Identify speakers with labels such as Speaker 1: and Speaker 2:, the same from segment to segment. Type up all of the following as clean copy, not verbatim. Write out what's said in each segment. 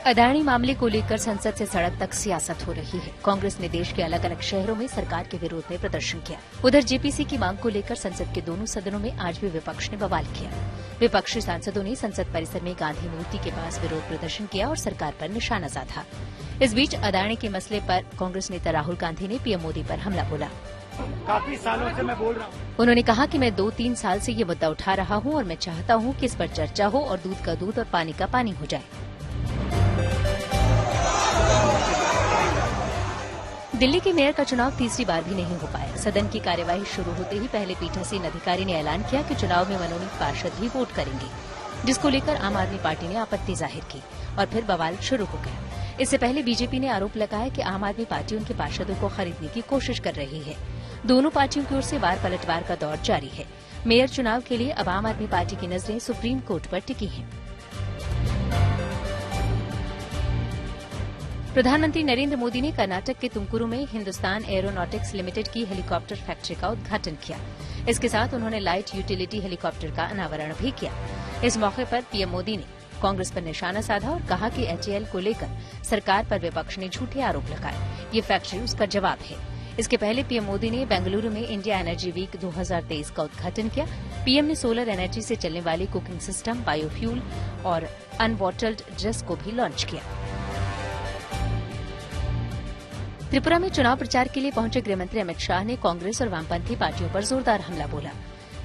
Speaker 1: अदानी मामले को लेकर संसद से सड़क तक सियासत हो रही है। कांग्रेस ने देश के अलग अलग शहरों में सरकार के विरोध में प्रदर्शन किया। उधर जेपीसी की मांग को लेकर संसद के दोनों सदनों में आज भी विपक्ष ने बवाल किया। विपक्षी सांसदों ने संसद परिसर में गांधी मूर्ति के पास विरोध प्रदर्शन किया और सरकार पर निशाना साधा। इस बीच अदानी के मसले पर कांग्रेस नेता राहुल गांधी ने पीएम मोदी पर हमला बोला।
Speaker 2: काफी सालों से मैं बोल रहा हूँ।
Speaker 1: उन्होंने कहा कि मैं 2-3 साल से ये मुद्दा उठा रहा हूँ और मैं चाहता हूँ कि इस पर चर्चा हो और दूध का दूध और पानी का पानी हो जाए। दिल्ली के मेयर का चुनाव तीसरी बार भी नहीं हो पाया। सदन की कार्यवाही शुरू होते ही पहले पीठासीन अधिकारी ने ऐलान किया कि चुनाव में मनोनीत पार्षद ही वोट करेंगे, जिसको लेकर आम आदमी पार्टी ने आपत्ति जाहिर की और फिर बवाल शुरू हो गया। इससे पहले बीजेपी ने आरोप लगाया कि आम आदमी पार्टी उनके पार्षदों को खरीदने की कोशिश कर रही है। दोनों पार्टियों की ओर से वार पलटवार का दौर जारी है। मेयर चुनाव के लिए अब आम आदमी पार्टी की नजरें सुप्रीम कोर्ट पर टिकी हैं। प्रधानमंत्री नरेंद्र मोदी ने कर्नाटक के तुमकुरू में हिंदुस्तान एरोनॉटिक्स लिमिटेड की हेलीकॉप्टर फैक्ट्री का उद्घाटन किया। इसके साथ उन्होंने लाइट यूटिलिटी हेलीकॉप्टर का अनावरण भी किया। इस मौके पर पीएम मोदी ने कांग्रेस पर निशाना साधा और कहा कि एचएएल को लेकर सरकार पर विपक्ष ने झूठे आरोप लगाए। ये फैक्ट्री उसका जवाब है। इसके पहले पीएम मोदी ने बेंगलुरु में इंडिया एनर्जी वीक 2023 का उद्घाटन किया। पीएम ने सोलर एनर्जी से चलने वाली कुकिंग सिस्टम, बायोफ्यूल और अनबॉटल्ड ड्रेस को भी लॉन्च किया। त्रिपुरा में चुनाव प्रचार के लिए पहुंचे गृहमंत्री अमित शाह ने कांग्रेस और वामपंथी पार्टियों पर जोरदार हमला बोला।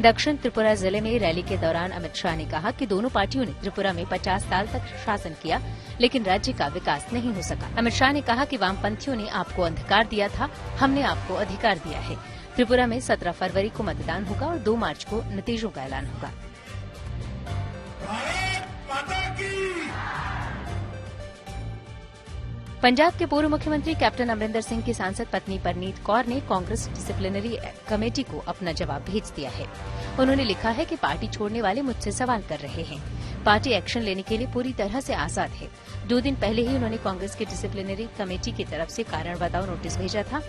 Speaker 1: दक्षिण त्रिपुरा जिले में रैली के दौरान अमित शाह ने कहा कि दोनों पार्टियों ने त्रिपुरा में 50 साल तक शासन किया, लेकिन राज्य का विकास नहीं हो सका। अमित शाह ने कहा कि वामपंथियों ने आपको अंधकार दिया था, हमने आपको अधिकार दिया है। त्रिपुरा में 17 फरवरी को मतदान होगा और 2 मार्च को नतीजों का ऐलान होगा। पंजाब के पूर्व मुख्यमंत्री कैप्टन अमरिंदर सिंह की सांसद पत्नी परनीत कौर ने कांग्रेस डिसिप्लिनरी कमेटी को अपना जवाब भेज दिया है। उन्होंने लिखा है कि पार्टी छोड़ने वाले मुझसे सवाल कर रहे हैं। पार्टी एक्शन लेने के लिए पूरी तरह से आजाद है। 2 दिन पहले ही उन्होंने कांग्रेस की डिसिप्लिनरी कमेटी की तरफ से कारण बताओ नोटिस भेजा था,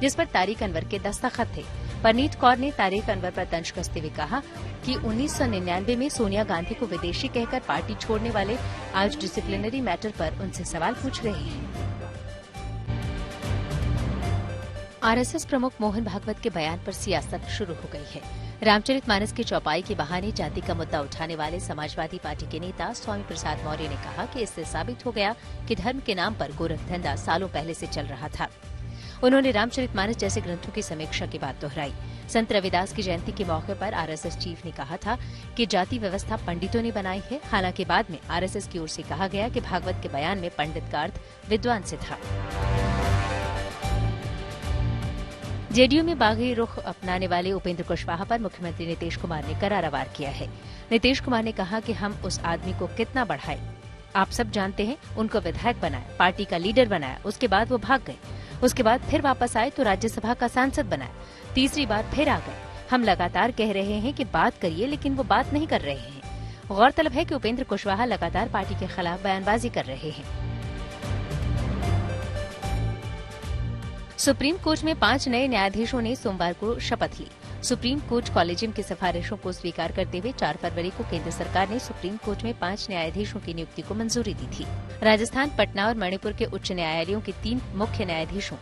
Speaker 1: जिस पर तारिक अनवर के दस्तखत थे। परनीत कौर ने तारिक अनवर पर तंज कसते हुए कहा कि 1999 में सोनिया गांधी को विदेशी कहकर पार्टी छोड़ने वाले आज डिसिप्लिनरी मैटर पर उनसे सवाल पूछ रहे हैं। आरएसएस प्रमुख मोहन भागवत के बयान पर सियासत शुरू हो गई है। रामचरितमानस की चौपाई के बहाने जाति का मुद्दा उठाने वाले समाजवादी पार्टी के नेता स्वामी प्रसाद मौर्य ने कहा कि इससे साबित हो गया कि धर्म के नाम पर गोरख धंधा सालों पहले से चल रहा था। उन्होंने रामचरितमानस जैसे ग्रंथों की समीक्षा की बात दोहराई। संत रविदास की जयंती के मौके पर आरएसएस चीफ ने कहा था कि जाति व्यवस्था पंडितों ने बनाई है। हालांकि बाद में आरएसएस की ओर से कहा गया कि भागवत के बयान में पंडित का अर्थ विद्वान से था। जेडीयू में बागी रुख अपनाने वाले उपेंद्र कुशवाहा पर मुख्यमंत्री नीतीश कुमार ने करारा वार किया है। नीतीश कुमार ने कहा कि हम उस आदमी को कितना बढ़ाएं। आप सब जानते हैं, उनको विधायक बनाया, पार्टी का लीडर बनाया, उसके बाद वो भाग गए। उसके बाद फिर वापस आए तो राज्यसभा का सांसद बनाया, तीसरी बार फिर आ गए। हम लगातार कह रहे हैं कि बात करिए, लेकिन वो बात नहीं कर रहे हैं। गौरतलब है कि उपेंद्र कुशवाहा लगातार पार्टी के खिलाफ बयानबाजी कर रहे हैं। सुप्रीम कोर्ट में 5 नए न्यायाधीशों ने सोमवार को शपथ ली। सुप्रीम कोर्ट कॉलेजियम की सिफारिशों को स्वीकार करते हुए 4 फरवरी को केंद्र सरकार ने सुप्रीम कोर्ट में 5 न्यायाधीशों की नियुक्ति को मंजूरी दी थी। राजस्थान, पटना और मणिपुर के उच्च न्यायालयों के 3 मुख्य न्यायाधीशों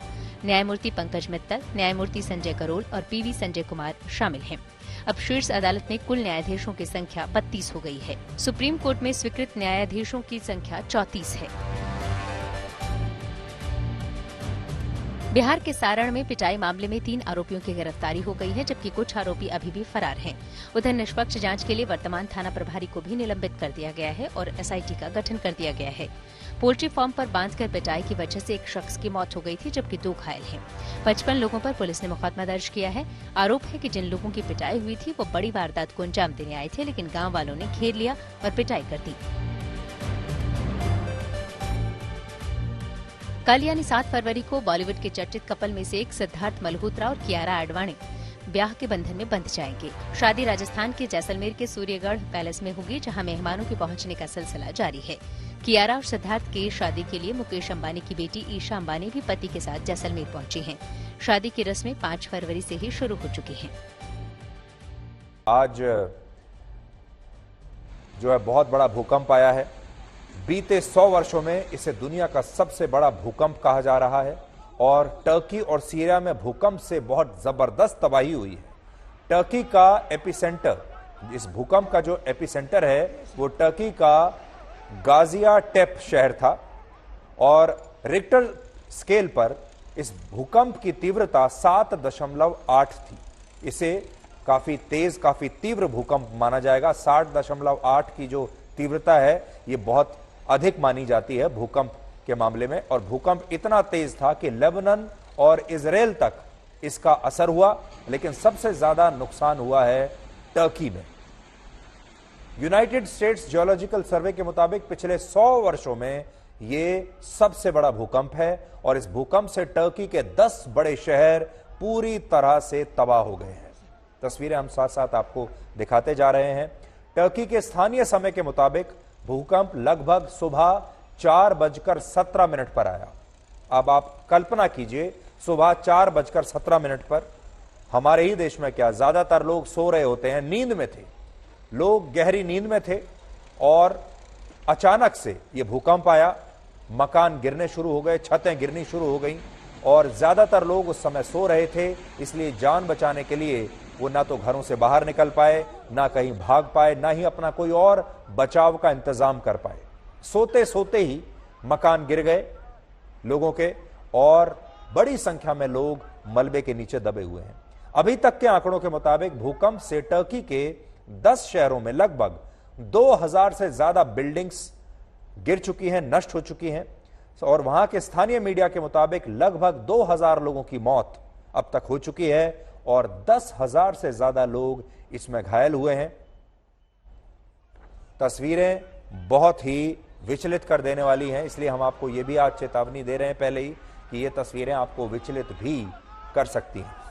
Speaker 1: न्यायमूर्ति पंकज मित्तल, न्यायमूर्ति संजय करोल और पीवी संजय कुमार शामिल हैं। अब शीर्ष अदालत में कुल न्यायाधीशों की संख्या 32 हो गई है। सुप्रीम कोर्ट में स्वीकृत न्यायाधीशों की संख्या 34 है। बिहार के सारण में पिटाई मामले में 3 आरोपियों की गिरफ्तारी हो गई है, जबकि कुछ आरोपी अभी भी फरार हैं। उधर निष्पक्ष जांच के लिए वर्तमान थाना प्रभारी को भी निलंबित कर दिया गया है और एसआईटी का गठन कर दिया गया है। पोल्ट्री फार्म पर बांधकर पिटाई की वजह से एक शख्स की मौत हो गई थी, जबकि 2 घायल हैं। 55 लोगों पर पुलिस ने मुकदमा दर्ज किया है। आरोप है कि जिन लोगों की पिटाई हुई थी वो बड़ी वारदात को अंजाम देने आए थे, लेकिन गाँव वालों ने घेर लिया और पिटाई कर दी। कल यानी 7 फरवरी को बॉलीवुड के चर्चित कपल में से एक सिद्धार्थ मल्होत्रा और कियारा आडवाणी ब्याह के बंधन में बंध जाएंगे। शादी राजस्थान के जैसलमेर के सूर्यगढ़ पैलेस में होगी, जहां मेहमानों के पहुंचने का सिलसिला जारी है। कियारा और सिद्धार्थ की शादी के लिए मुकेश अंबानी की बेटी ईशा अंबानी भी पति के साथ जैसलमेर पहुंची हैं। शादी की रस्में 5 फरवरी से ही शुरू हो चुकी हैं।
Speaker 3: आज जो है बहुत बड़ा भूकंप आया है बीते 100 वर्षों में इसे दुनिया का सबसे बड़ा भूकंप कहा जा रहा है और टर्की और सीरिया में भूकंप से बहुत जबरदस्त तबाही हुई है। टर्की का एपिसेंटर, इस भूकंप का जो एपिसेंटर है वो टर्की का गाजियाटेप शहर था और रिक्टर स्केल पर इस भूकंप की तीव्रता 7.8 थी। इसे काफी तेज, काफी तीव्र भूकंप माना जाएगा। 7.8 की जो तीव्रता है ये बहुत अधिक मानी जाती है भूकंप के मामले में, और भूकंप इतना तेज था कि लेबनान और इजराइल तक इसका असर हुआ, लेकिन सबसे ज्यादा नुकसान हुआ है टर्की में। यूनाइटेड स्टेट्स जियोलॉजिकल सर्वे के मुताबिक पिछले 100 वर्षों में ये सबसे बड़ा भूकंप है और इस भूकंप से टर्की के 10 बड़े शहर पूरी तरह से तबाह हो गए हैं। तस्वीरें हम साथ साथ आपको दिखाते जा रहे हैं। टर्की के स्थानीय समय के मुताबिक भूकंप लगभग सुबह 4:17 पर आया। अब आप कल्पना कीजिए, सुबह 4:17 पर हमारे ही देश में क्या, ज्यादातर लोग सो रहे होते हैं, नींद में थे, लोग गहरी नींद में थे और अचानक से यह भूकंप आया। मकान गिरने शुरू हो गए, छतें गिरनी शुरू हो गई और ज्यादातर लोग उस समय सो रहे थे, इसलिए जान बचाने के लिए वो ना तो घरों से बाहर निकल पाए, ना कहीं भाग पाए, ना ही अपना कोई और बचाव का इंतजाम कर पाए। सोते सोते ही मकान गिर गए लोगों के और बड़ी संख्या में लोग मलबे के नीचे दबे हुए हैं। अभी तक के आंकड़ों के मुताबिक भूकंप से टर्की के 10 शहरों में लगभग 2000 से ज्यादा बिल्डिंग्स गिर चुकी हैं, नष्ट हो चुकी हैं और वहां के स्थानीय मीडिया के मुताबिक लगभग 2000 लोगों की मौत अब तक हो चुकी है और 10,000 से ज्यादा लोग इसमें घायल हुए हैं। तस्वीरें बहुत ही विचलित कर देने वाली हैं, इसलिए हम आपको यह भी आज चेतावनी दे रहे हैं पहले ही कि ये तस्वीरें आपको विचलित भी कर सकती हैं।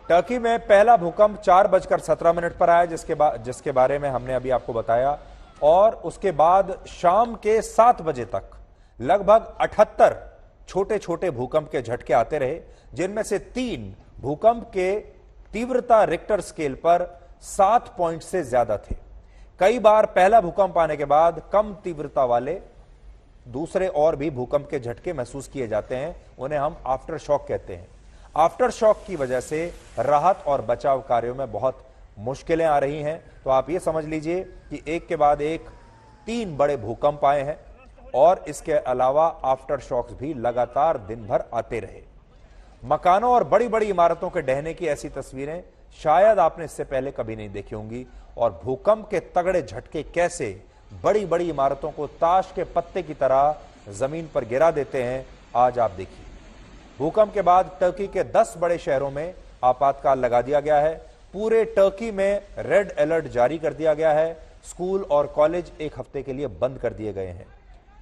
Speaker 3: टर्की में पहला भूकंप 4:17 पर आया, जिसके बारे में हमने अभी आपको बताया, और उसके बाद शाम के 7 बजे तक लगभग 78 छोटे छोटे भूकंप के झटके आते रहे, जिनमें से 3 भूकंप के तीव्रता रिक्टर स्केल पर 7 पॉइंट से ज्यादा थे। कई बार पहला भूकंप आने के बाद कम तीव्रता वाले दूसरे और भी भूकंप के झटके महसूस किए जाते हैं, उन्हें हम आफ्टर शॉक कहते हैं। आफ्टर शॉक की वजह से राहत और बचाव कार्यों में बहुत मुश्किलें आ रही हैं। तो आप ये समझ लीजिए कि एक के बाद एक 3 बड़े भूकंप आए हैं और इसके अलावा आफ्टर शॉक्स भी लगातार दिन भर आते रहे। मकानों और बड़ी बड़ी इमारतों के ढहने की ऐसी तस्वीरें शायद आपने इससे पहले कभी नहीं देखी होंगी और भूकंप के तगड़े झटके कैसे बड़ी बड़ी इमारतों को ताश के पत्ते की तरह जमीन पर गिरा देते हैं, आज आप देखिए। भूकंप के बाद टर्की के 10 बड़े शहरों में आपातकाल लगा दिया गया है। पूरे टर्की में रेड अलर्ट जारी कर दिया गया है। स्कूल और कॉलेज एक हफ्ते के लिए बंद कर दिए गए हैं।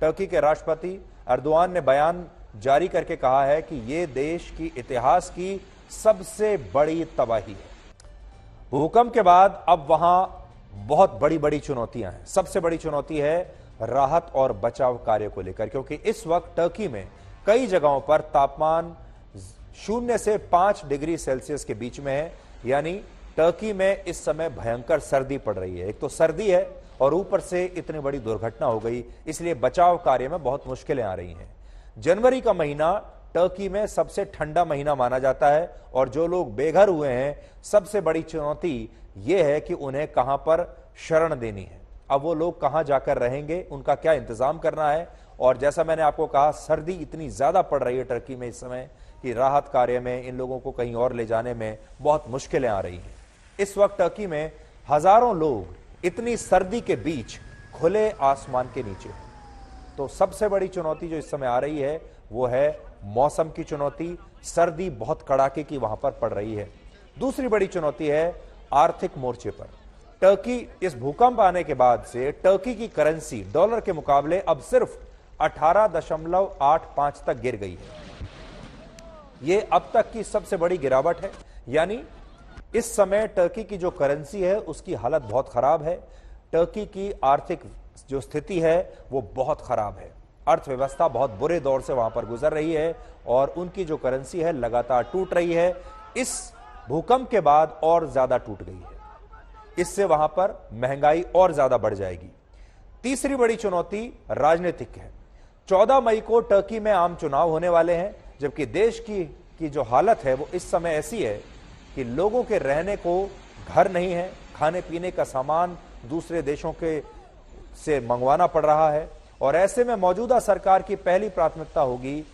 Speaker 3: टर्की के राष्ट्रपति एर्दोआन ने बयान जारी करके कहा है कि यह देश की इतिहास की सबसे बड़ी तबाही है। भूकंप के बाद अब वहां बहुत बड़ी बड़ी चुनौतियां हैं। सबसे बड़ी चुनौती है राहत और बचाव कार्य को लेकर, क्योंकि इस वक्त टर्की में कई जगहों पर तापमान 0 से 5 डिग्री सेल्सियस के बीच में है, यानी टर्की में इस समय भयंकर सर्दी पड़ रही है। एक तो सर्दी है और ऊपर से इतनी बड़ी दुर्घटना हो गई, इसलिए बचाव कार्य में बहुत मुश्किलें आ रही हैं। जनवरी का महीना टर्की में सबसे ठंडा महीना माना जाता है और जो लोग बेघर हुए हैं, सबसे बड़ी चुनौती यह है कि उन्हें कहां पर शरण देनी है। अब वो लोग कहां जाकर रहेंगे, उनका क्या इंतजाम करना है। और जैसा मैंने आपको कहा, सर्दी इतनी ज्यादा पड़ रही है टर्की में इस समय कि राहत कार्य में इन लोगों को कहीं और ले जाने में बहुत मुश्किलें आ रही हैं। इस वक्त टर्की में हजारों लोग इतनी सर्दी के बीच खुले आसमान के नीचे। तो सबसे बड़ी चुनौती जो इस समय आ रही है वो है मौसम की चुनौती। सर्दी बहुत कड़ाके की वहां पर पड़ रही है। दूसरी बड़ी चुनौती है आर्थिक मोर्चे पर। टर्की इस भूकंप आने के बाद से टर्की की करेंसी डॉलर के मुकाबले अब सिर्फ 18.85 तक गिर गई है। ये अब तक की सबसे बड़ी गिरावट है। यानी इस समय टर्की की जो करेंसी है उसकी हालत बहुत खराब है। टर्की की आर्थिक जो स्थिति है वो बहुत खराब है। अर्थव्यवस्था बहुत बुरे दौर से वहां पर गुजर रही है और उनकी जो करेंसी है लगातार टूट रही है। इस भूकंप के बाद और ज्यादा टूट गई है। इससे वहां पर महंगाई और ज्यादा बढ़ जाएगी। तीसरी बड़ी चुनौती राजनीतिक है। 14 मई को टर्की में आम चुनाव होने वाले हैं, जबकि देश की जो हालत है वो इस समय ऐसी है कि लोगों के रहने को घर नहीं है, खाने पीने का सामान दूसरे देशों के से मंगवाना पड़ रहा है। और ऐसे में मौजूदा सरकार की पहली प्राथमिकता होगी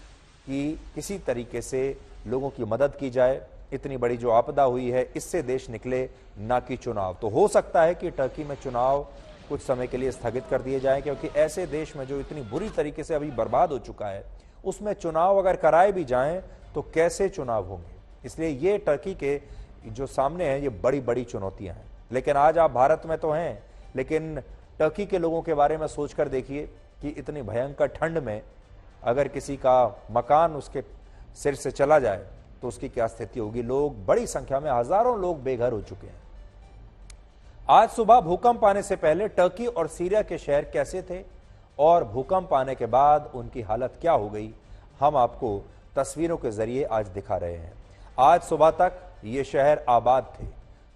Speaker 3: कि किसी तरीके से लोगों की मदद की जाए। इतनी बड़ी जो आपदा हुई है इससे देश निकले, ना कि चुनाव। तो हो सकता है कि टर्की में चुनाव कुछ समय के लिए स्थगित कर दिए जाएं, क्योंकि ऐसे देश में जो इतनी बुरी तरीके से अभी बर्बाद हो चुका है उसमें चुनाव अगर कराए भी जाएं तो कैसे चुनाव होंगे। इसलिए ये टर्की के जो सामने है ये बड़ी बड़ी चुनौतियां हैं। लेकिन आज आप भारत में तो हैं, लेकिन टर्की के लोगों के बारे में सोचकर देखिए कि इतनी भयंकर ठंड में अगर किसी का मकान उसके सिर से चला जाए तो उसकी क्या स्थिति होगी। लोग बड़ी संख्या में, हजारों लोग बेघर हो चुके हैं। आज सुबह भूकंप आने से पहले टर्की और सीरिया के शहर कैसे थे और भूकंप आने के बाद उनकी हालत क्या हो गई, हम आपको तस्वीरों के जरिए आज दिखा रहे हैं। आज सुबह तक ये शहर आबाद थे,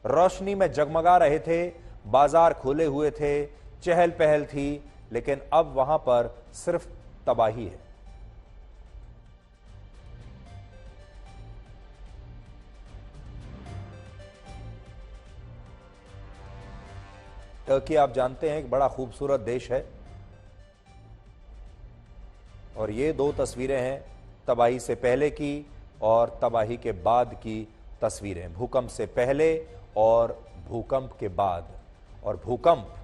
Speaker 3: रोशनी में जगमगा रहे थे, बाजार खुले हुए थे, चहल पहल थी, लेकिन अब वहां पर सिर्फ तबाही है। टर्की आप जानते हैं एक बड़ा खूबसूरत देश है और ये दो तस्वीरें हैं तबाही से पहले की और तबाही के बाद की तस्वीरें, भूकंप से पहले और भूकंप के बाद। और भूकंप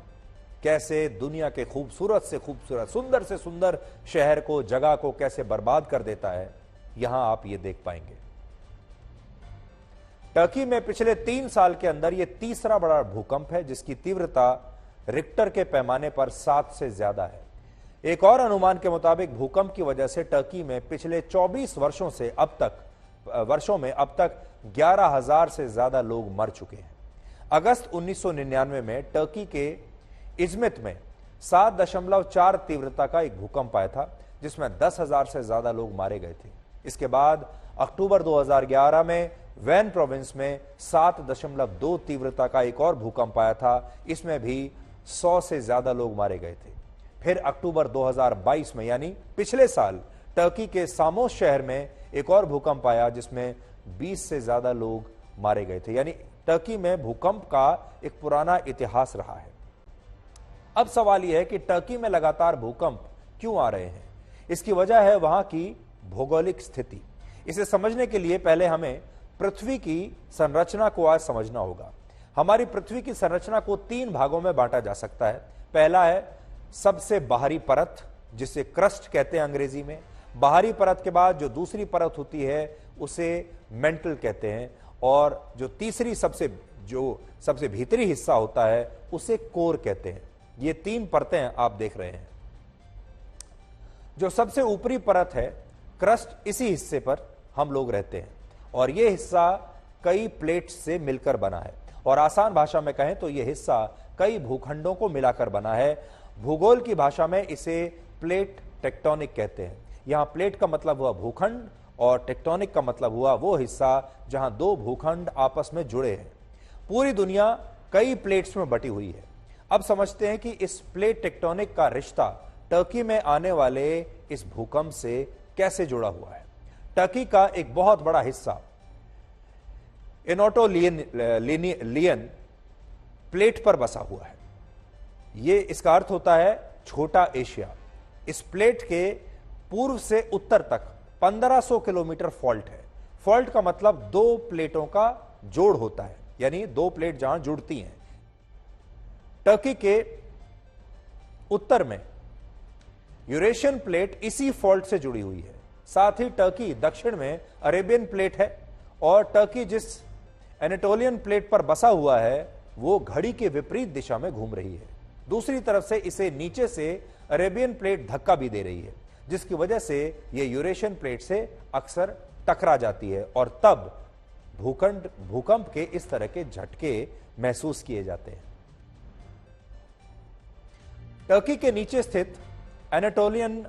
Speaker 3: कैसे दुनिया के खूबसूरत से खूबसूरत, सुंदर से सुंदर शहर को, जगह को कैसे बर्बाद कर देता है, यहां आप ये देख पाएंगे। टर्की में पिछले 3 साल के अंदर यह तीसरा बड़ा भूकंप है जिसकी तीव्रता रिक्टर के पैमाने पर 7 से ज्यादा है। एक और अनुमान के मुताबिक भूकंप की वजह से टर्की में पिछले 24 वर्षों में अब तक 11,000 से ज्यादा लोग मर चुके हैं। अगस्त 1999 में टर्की के इजमित में 7.4 तीव्रता का एक भूकंप आया था जिसमें 10,000 से ज्यादा लोग मारे गए थे। इसके बाद अक्टूबर 2011 में वैन प्रोविंस में 7.2 तीव्रता का एक और भूकंप आया था, इसमें भी 100 से ज्यादा लोग मारे गए थे। फिर अक्टूबर 2022 में यानी पिछले साल टर्की के सामोस शहर में एक और भूकंप आया जिसमें 20 से ज्यादा लोग मारे गए थे। यानी टर्की में भूकंप का एक पुराना इतिहास रहा है। अब सवाल यह है कि टर्की में लगातार भूकंप क्यों आ रहे हैं। इसकी वजह है वहां की भौगोलिक स्थिति। इसे समझने के लिए पहले हमें पृथ्वी की संरचना को आज समझना होगा। हमारी पृथ्वी की संरचना को 3 भागों में बांटा जा सकता है। पहला है सबसे बाहरी परत, जिसे क्रस्ट कहते हैं अंग्रेजी में। बाहरी परत के बाद जो दूसरी परत होती है उसे मेंटल कहते हैं, और जो तीसरी सबसे भीतरी हिस्सा होता है उसे कोर कहते हैं। ये 3 परतें आप देख रहे हैं। जो सबसे ऊपरी परत है क्रस्ट, इसी हिस्से पर हम लोग रहते हैं और यह हिस्सा कई प्लेट्स से मिलकर बना है, और आसान भाषा में कहें तो यह हिस्सा कई भूखंडों को मिलाकर बना है। भूगोल की भाषा में इसे प्लेट टेक्टोनिक कहते हैं। यहां प्लेट का मतलब हुआ भूखंड और टेक्टोनिक का मतलब हुआ वो हिस्सा जहां 2 भूखंड आपस में जुड़े हैं। पूरी दुनिया कई प्लेट्स में बटी हुई है। अब समझते हैं कि इस प्लेट टेक्टोनिक का रिश्ता टर्की में आने वाले इस भूकंप से कैसे जुड़ा हुआ है। टर्की का एक बहुत बड़ा हिस्सा एनाटोलियन प्लेट पर बसा हुआ है। यह इसका अर्थ होता है छोटा एशिया। इस प्लेट के पूर्व से उत्तर तक 1500 किलोमीटर फॉल्ट है। फॉल्ट का मतलब 2 प्लेटों का जोड़ होता है, यानी 2 प्लेट जहां जुड़ती हैं। टर्की के उत्तर में यूरेशियन प्लेट इसी फॉल्ट से जुड़ी हुई है। साथ ही टर्की दक्षिण में अरेबियन प्लेट है, और टर्की जिस एनाटोलियन प्लेट पर बसा हुआ है वो घड़ी के विपरीत दिशा में घूम रही है। दूसरी तरफ से इसे नीचे से अरेबियन प्लेट धक्का भी दे रही है, जिसकी वजह से यह यूरेशियन प्लेट से अक्सर टकरा जाती है और तब भूकंप के इस तरह के झटके महसूस किए जाते हैं। टर्की के नीचे स्थित एनाटोलियन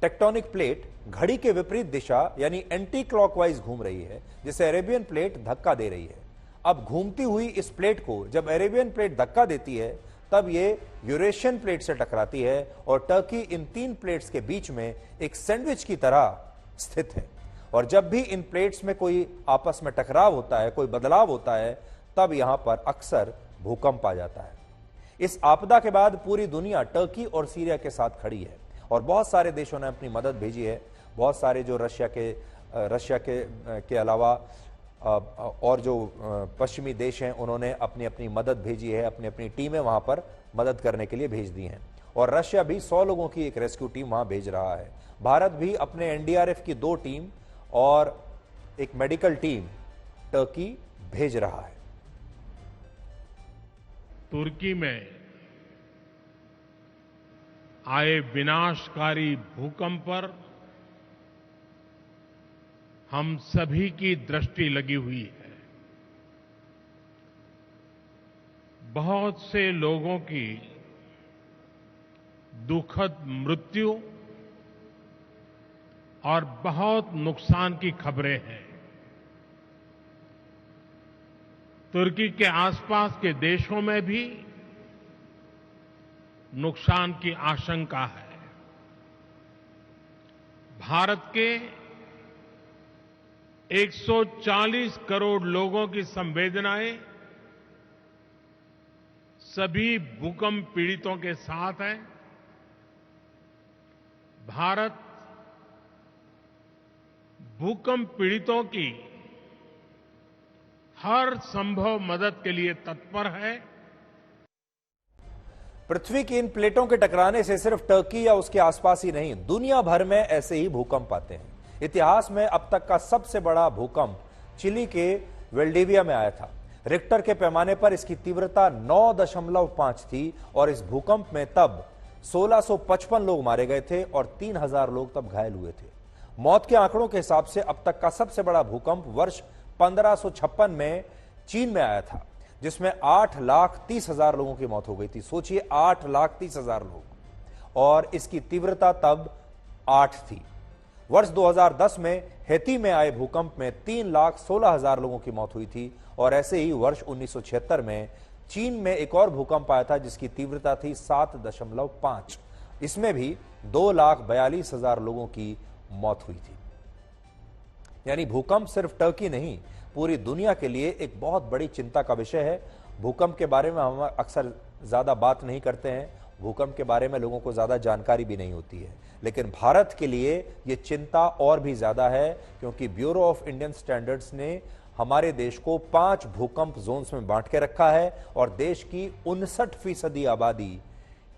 Speaker 3: टेक्टोनिक प्लेट घड़ी के विपरीत दिशा यानी एंटी क्लॉकवाइज घूम रही है, जिसे अरेबियन प्लेट धक्का दे रही है। अब घूमती हुई इस प्लेट को जब अरेबियन प्लेट धक्का देती है तब यह यूरेशियन प्लेट से टकराती है और टर्की इन तीन प्लेट्स के बीच में एक सैंडविच की तरह स्थित है। और जब भी इन प्लेट्स में कोई आपस में टकराव होता है, कोई बदलाव होता है, तब यहां पर अक्सर भूकंप आ जाता है। इस आपदा के बाद पूरी दुनिया टर्की और सीरिया के साथ खड़ी है और बहुत सारे देशों ने अपनी मदद भेजी है। बहुत सारे जो रशिया के अलावा और जो पश्चिमी देश हैं उन्होंने अपनी अपनी मदद भेजी है, अपनी अपनी टीमें वहां पर मदद करने के लिए भेज दी हैं। और रशिया भी 100 लोगों की एक रेस्क्यू टीम वहां भेज रहा है। भारत भी अपने एनडीआरएफ की 2 टीम और एक मेडिकल टीम टर्की भेज रहा है।
Speaker 4: तुर्की में आए विनाशकारी भूकंप पर हम सभी की दृष्टि लगी हुई है। बहुत से लोगों की दुखद मृत्यु और बहुत नुकसान की खबरें हैं। तुर्की के आसपास के देशों में भी नुकसान की आशंका है। भारत के 140 करोड़ लोगों की संवेदनाएं सभी भूकंप पीड़ितों के साथ है। भारत भूकंप पीड़ितों की हर संभव मदद के लिए तत्पर है।
Speaker 3: पृथ्वी की इन प्लेटों के टकराने से सिर्फ टर्की या उसके आसपास ही नहीं, दुनिया भर में ऐसे ही भूकंप आते हैं। इतिहास में अब तक का सबसे बड़ा भूकंप चिली के वेल्डिविया में आया था। रिक्टर के पैमाने पर इसकी तीव्रता 9.5 थी और इस भूकंप में तब 1655 लोग मारे गए थे और 3000 लोग तब घायल हुए थे। मौत के आंकड़ों के हिसाब से अब तक का सबसे बड़ा भूकंप वर्ष 1556 में चीन में आया था, जिसमें 8,30,000 लोगों की मौत हो गई थी। सोचिए 8,30,000 लोग, और इसकी तीव्रता तब 8 थी। वर्ष 2010 में हैती में आए भूकंप में 3,16,000 लोगों की मौत हुई थी और ऐसे ही वर्ष 1976 में चीन में एक और भूकंप आया था जिसकी तीव्रता थी 7.5। इसमें भी 2,42,000 लोगों की मौत हुई थी। यानी भूकंप सिर्फ टर्की नहीं, पूरी दुनिया के लिए एक बहुत बड़ी चिंता का विषय है। भूकंप के बारे में हम अक्सर ज्यादा बात नहीं करते हैं, भूकंप के बारे में लोगों को ज्यादा जानकारी भी नहीं होती है, लेकिन भारत के लिए यह चिंता और भी ज्यादा है क्योंकि ब्यूरो ऑफ इंडियन स्टैंडर्ड्स ने हमारे देश को 5 भूकंप जोन्स में बांट के रखा है और देश की 59% आबादी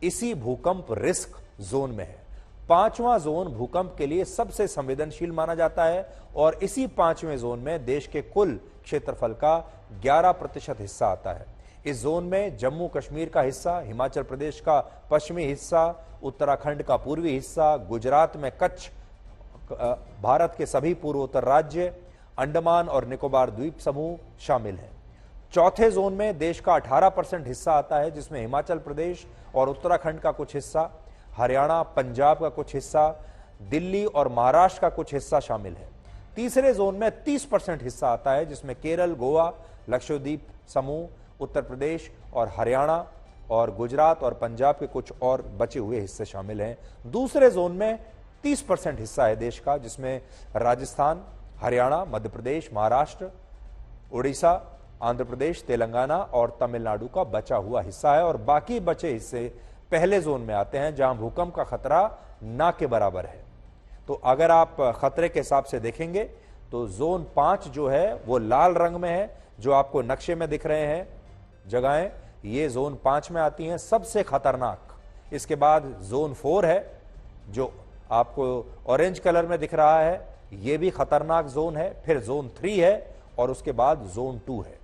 Speaker 3: इसी भूकंप रिस्क जोन में है। 5वां जोन भूकंप के लिए सबसे संवेदनशील माना जाता है और इसी 5वें जोन में देश के कुल क्षेत्रफल का 11% हिस्सा आता है। इस जोन में जम्मू कश्मीर का हिस्सा, हिमाचल प्रदेश का पश्चिमी हिस्सा, उत्तराखंड का पूर्वी हिस्सा, गुजरात में कच्छ, भारत के सभी पूर्वोत्तर राज्य, अंडमान और निकोबार द्वीप समूह शामिल हैं। चौथे जोन में देश का 18% हिस्सा आता है, जिसमें हिमाचल प्रदेश और उत्तराखंड का कुछ हिस्सा, हरियाणा, पंजाब का कुछ हिस्सा, दिल्ली और महाराष्ट्र का कुछ हिस्सा शामिल है। तीसरे जोन में 30% हिस्सा आता है, जिसमें केरल, गोवा, लक्षद्वीप समूह, उत्तर प्रदेश और हरियाणा और गुजरात और पंजाब के कुछ और बचे हुए हिस्से शामिल हैं। दूसरे जोन में 30% हिस्सा है देश का, जिसमें राजस्थान, हरियाणा, मध्य प्रदेश, महाराष्ट्र, उड़ीसा, आंध्र प्रदेश, तेलंगाना और तमिलनाडु का बचा हुआ हिस्सा है और बाकी बचे हिस्से पहले जोन में आते हैं जहां भूकंप का खतरा ना के बराबर है। तो अगर आप खतरे के हिसाब से देखेंगे तो जोन 5 जो है वो लाल रंग में है, जो आपको नक्शे में दिख रहे हैं जगहें, ये जोन 5 में आती हैं, सबसे खतरनाक। इसके बाद जोन 4 है जो आपको ऑरेंज कलर में दिख रहा है, ये भी खतरनाक जोन है। फिर जोन 3 है और उसके बाद जोन 2 है।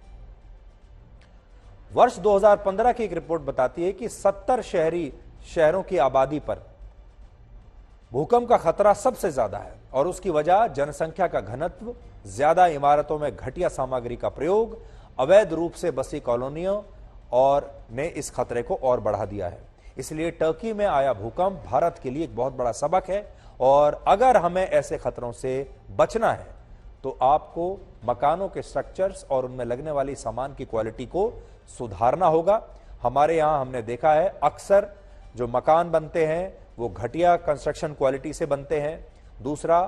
Speaker 3: वर्ष 2015 की एक रिपोर्ट बताती है कि 70 शहरों की आबादी पर भूकंप का खतरा सबसे ज्यादा है और उसकी वजह जनसंख्या का घनत्व, ज्यादा इमारतों में घटिया सामग्री का प्रयोग, अवैध रूप से बसी कॉलोनियों और ने इस खतरे को और बढ़ा दिया है। इसलिए टर्की में आया भूकंप भारत के लिए एक बहुत बड़ा सबक है और अगर हमें ऐसे खतरों से बचना है तो आपको मकानों के स्ट्रक्चर्स और उनमें लगने वाली सामान की क्वालिटी को सुधारना होगा। हमारे यहां हमने देखा है अक्सर जो मकान बनते हैं वो घटिया कंस्ट्रक्शन क्वालिटी से बनते हैं। दूसरा,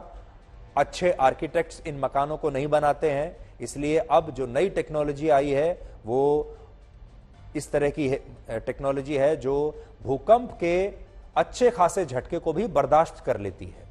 Speaker 3: अच्छे आर्किटेक्ट्स इन मकानों को नहीं बनाते हैं। इसलिए अब जो नई टेक्नोलॉजी आई है वो इस तरह की टेक्नोलॉजी है जो भूकंप के अच्छे खासे झटके को भी बर्दाश्त कर लेती है।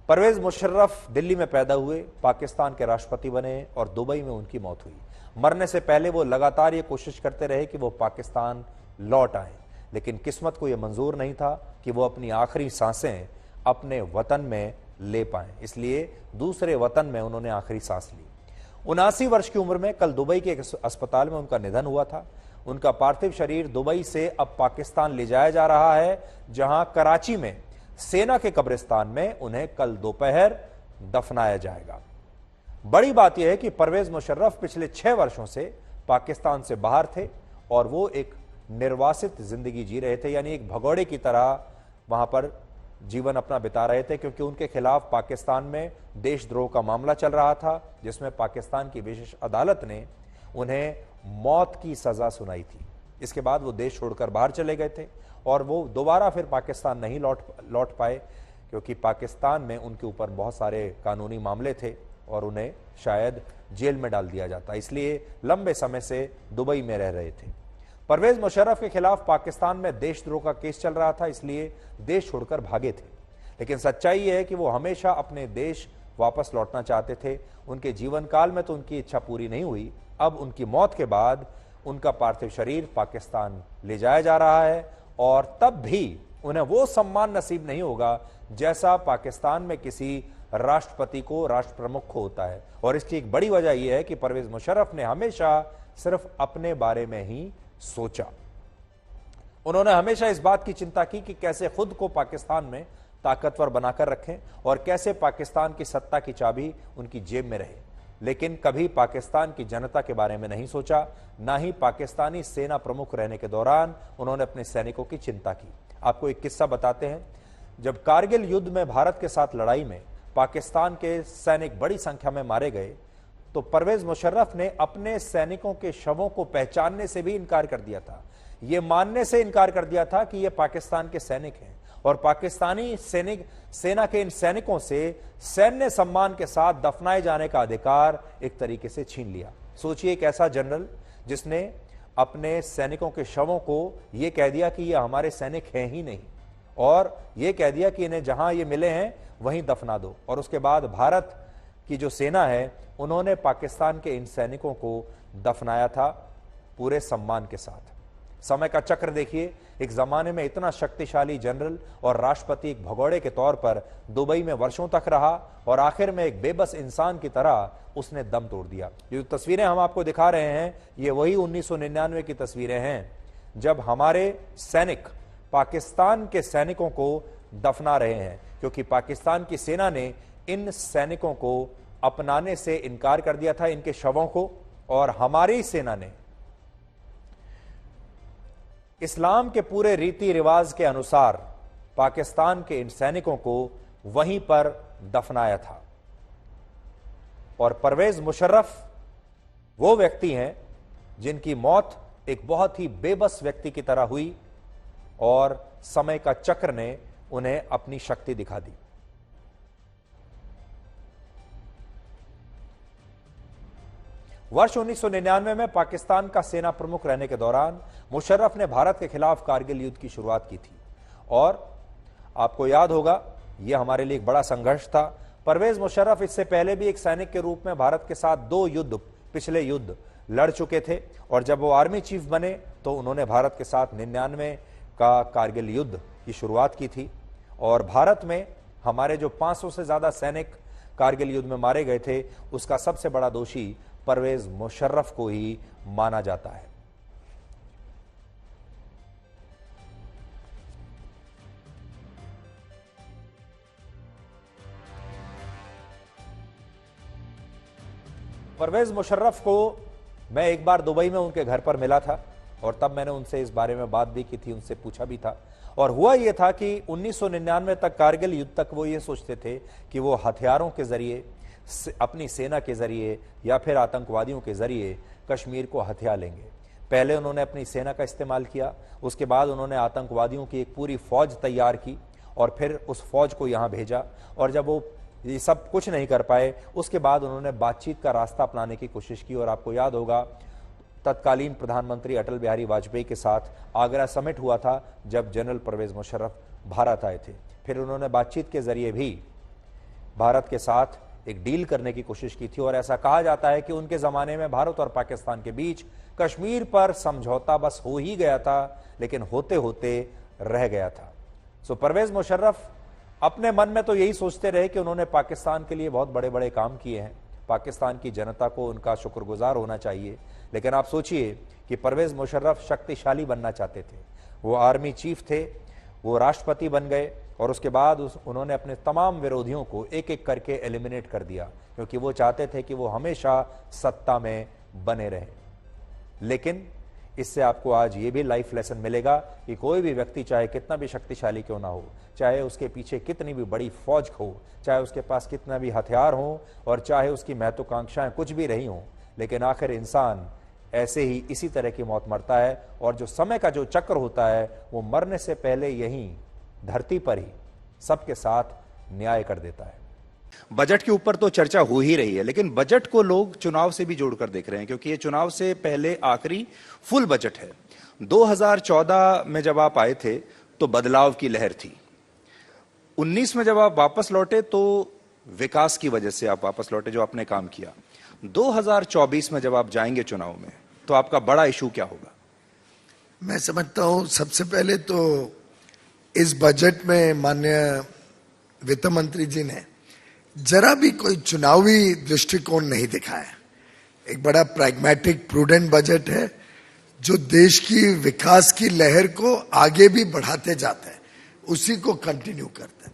Speaker 3: परवेज मुशर्रफ दिल्ली में पैदा हुए, पाकिस्तान के राष्ट्रपति बने और दुबई में उनकी मौत हुई। मरने से पहले वो लगातार ये कोशिश करते रहे कि वो पाकिस्तान लौट आए, लेकिन किस्मत को यह मंजूर नहीं था कि वो अपनी आखिरी सांसें अपने वतन में ले पाएं। इसलिए दूसरे वतन में उन्होंने आखिरी सांस ली। 79 वर्ष की उम्र में कल दुबई के एक अस्पताल में उनका निधन हुआ था। उनका पार्थिव शरीर दुबई से अब पाकिस्तान ले जाया जा रहा है, जहां कराची में सेना के कब्रिस्तान में उन्हें कल दोपहर दफनाया जाएगा। बड़ी बात यह है कि परवेज मुशर्रफ पिछले 6 वर्षों से पाकिस्तान से बाहर थे और वो एक निर्वासित जिंदगी जी रहे थे, यानी एक भगोड़े की तरह वहां पर जीवन अपना बिता रहे थे, क्योंकि उनके खिलाफ पाकिस्तान में देशद्रोह का मामला चल रहा था, जिसमें पाकिस्तान की विशेष अदालत ने उन्हें मौत की सजा सुनाई थी। इसके बाद वो देश छोड़कर बाहर चले गए थे और वो दोबारा फिर पाकिस्तान नहीं लौट पाए, क्योंकि पाकिस्तान में उनके ऊपर बहुत सारे कानूनी मामले थे और उन्हें शायद जेल में डाल दिया जाता, इसलिए लंबे समय से दुबई में रह रहे थे। परवेज मुशर्रफ के खिलाफ पाकिस्तान में देशद्रोह का केस चल रहा था, इसलिए देश छोड़कर भागे थे। लेकिन सच्चाई यह है कि वो हमेशा अपने देश वापस लौटना चाहते थे। उनके जीवन काल में तो उनकी इच्छा पूरी नहीं हुई। अब उनकी मौत के बाद उनका पार्थिव शरीर पाकिस्तान ले जाया जा रहा है और तब भी उन्हें वो सम्मान नसीब नहीं होगा जैसा पाकिस्तान में किसी राष्ट्रपति को, राष्ट्र प्रमुख को होता है। और इसकी एक बड़ी वजह यह है कि परवेज मुशर्रफ ने हमेशा सिर्फ अपने बारे में ही सोचा। उन्होंने हमेशा इस बात की चिंता की कि कैसे खुद को पाकिस्तान में ताकतवर बनाकर रखें और कैसे पाकिस्तान की सत्ता की चाबी उनकी जेब में रहे, लेकिन कभी पाकिस्तान की जनता के बारे में नहीं सोचा। ना ही पाकिस्तानी सेना प्रमुख रहने के दौरान उन्होंने अपने सैनिकों की चिंता की। आपको एक किस्सा बताते हैं। जब कारगिल युद्ध में भारत के साथ लड़ाई में पाकिस्तान के सैनिक बड़ी संख्या में मारे गए तो परवेज मुशर्रफ ने अपने सैनिकों के शवों को पहचानने से भी इनकार कर दिया था। यह मानने से इनकार कर दिया था कि ये पाकिस्तान के सैनिक हैं और पाकिस्तानी सेना के इन सैनिकों से सैन्य सम्मान के साथ दफनाए जाने का अधिकार एक तरीके से छीन लिया। सोचिए, एक ऐसा जनरल जिसने अपने सैनिकों के शवों को यह कह दिया कि ये हमारे सैनिक हैं ही नहीं और यह कह दिया कि इन्हें जहां ये मिले हैं वहीं दफना दो। और उसके बाद भारत की जो सेना है उन्होंने पाकिस्तान के इन सैनिकों को दफनाया था पूरे सम्मान के साथ। समय का चक्र देखिए, एक जमाने में इतना शक्तिशाली जनरल और राष्ट्रपति एक भगोड़े के तौर पर दुबई में वर्षों तक रहा और आखिर में एक बेबस इंसान की तरह उसने दम तोड़ दिया। जो तस्वीरें हम आपको दिखा रहे हैं ये वही 1999 की तस्वीरें हैं जब हमारे सैनिक पाकिस्तान के सैनिकों को दफना रहे हैं, क्योंकि पाकिस्तान की सेना ने इन सैनिकों को अपनाने से इनकार कर दिया था, इनके शवों को, और हमारी सेना ने इस्लाम के पूरे रीति रिवाज के अनुसार पाकिस्तान के इन सैनिकों को वहीं पर दफनाया था। और परवेज मुशर्रफ वो व्यक्ति हैं जिनकी मौत एक बहुत ही बेबस व्यक्ति की तरह हुई और समय का चक्र ने उन्हें अपनी शक्ति दिखा दी। वर्ष 1999 में पाकिस्तान का सेना प्रमुख रहने के दौरान मुशर्रफ ने भारत के खिलाफ कारगिल युद्ध की शुरुआत की थी और आपको याद होगा यह हमारे लिए एक बड़ा संघर्ष था। परवेज मुशर्रफ इससे पहले भी एक सैनिक के रूप में भारत के साथ 2 पिछले युद्ध लड़ चुके थे और जब वो आर्मी चीफ बने तो उन्होंने भारत के साथ 99 का कारगिल युद्ध की शुरुआत की थी और भारत में हमारे जो 500 से ज्यादा सैनिक कारगिल युद्ध में मारे गए थे उसका सबसे बड़ा दोषी परवेज मुशर्रफ को ही माना जाता है। परवेज मुशर्रफ को मैं एक बार दुबई में उनके घर पर मिला था और तब मैंने उनसे इस बारे में बात भी की थी, उनसे पूछा भी था। और हुआ यह था कि 1999 तक, कारगिल युद्ध तक वो ये सोचते थे कि वो हथियारों के जरिए, अपनी सेना के जरिए या फिर आतंकवादियों के जरिए कश्मीर को हथिया लेंगे। पहले उन्होंने अपनी सेना का इस्तेमाल किया, उसके बाद उन्होंने आतंकवादियों की एक पूरी फौज तैयार की और फिर उस फौज को यहां भेजा। और जब वो ये सब कुछ नहीं कर पाए, उसके बाद उन्होंने बातचीत का रास्ता अपनाने की कोशिश की। और आपको याद होगा, तत्कालीन प्रधानमंत्री अटल बिहारी वाजपेयी के साथ आगरा समिट हुआ था जब जनरल परवेज मुशर्रफ भारत आए थे। फिर उन्होंने बातचीत के जरिए भी भारत के साथ एक डील करने की कोशिश की थी। और ऐसा कहा जाता है कि उनके जमाने में भारत और पाकिस्तान के बीच कश्मीर पर समझौता बस हो ही गया था, लेकिन होते होते रह गया था। सो परवेज मुशर्रफ अपने मन में तो यही सोचते रहे कि उन्होंने पाकिस्तान के लिए बहुत बड़े बड़े काम किए हैं, पाकिस्तान की जनता को उनका शुक्रगुजार होना चाहिए। लेकिन आप सोचिए कि परवेज मुशर्रफ शक्तिशाली बनना चाहते थे, वो आर्मी चीफ थे, वो राष्ट्रपति बन गए और उसके बाद उन्होंने अपने तमाम विरोधियों को एक एक करके एलिमिनेट कर दिया, क्योंकि वो चाहते थे कि वो हमेशा सत्ता में बने रहे। लेकिन इससे आपको आज ये भी लाइफ लेसन मिलेगा कि कोई भी व्यक्ति चाहे कितना भी शक्तिशाली क्यों ना हो, चाहे उसके पीछे कितनी भी बड़ी फौज हो, चाहे उसके पास कितना भी हथियार हो और चाहे उसकी महत्वाकांक्षाएं कुछ भी रही हों, लेकिन आखिर इंसान ऐसे ही इसी तरह की मौत मरता है। और जो समय का जो चक्र होता है वो मरने से पहले यहीं धरती पर ही सबके साथ न्याय कर देता है।
Speaker 5: बजट के ऊपर तो चर्चा हो ही रही है, लेकिन बजट को लोग चुनाव से भी जोड़कर देख रहे हैं, क्योंकि ये चुनाव से पहले आखिरी फुल बजट है। 2014 में जब आप आए थे तो बदलाव की लहर थी, 19 में जब आप वापस लौटे तो विकास की वजह से आप वापस लौटे, जो आपने काम किया। 2024 में जब आप जाएंगे चुनाव में तो आपका बड़ा इशू क्या होगा?
Speaker 6: मैं समझता हूं सबसे पहले तो इस बजट में माननीय वित्त मंत्री जी ने जरा भी कोई चुनावी दृष्टिकोण नहीं दिखाया। एक बड़ा प्रैग्मेटिक प्रूडेंट बजट है जो देश की विकास की लहर को आगे भी बढ़ाते जाता है, उसी को कंटिन्यू करता है।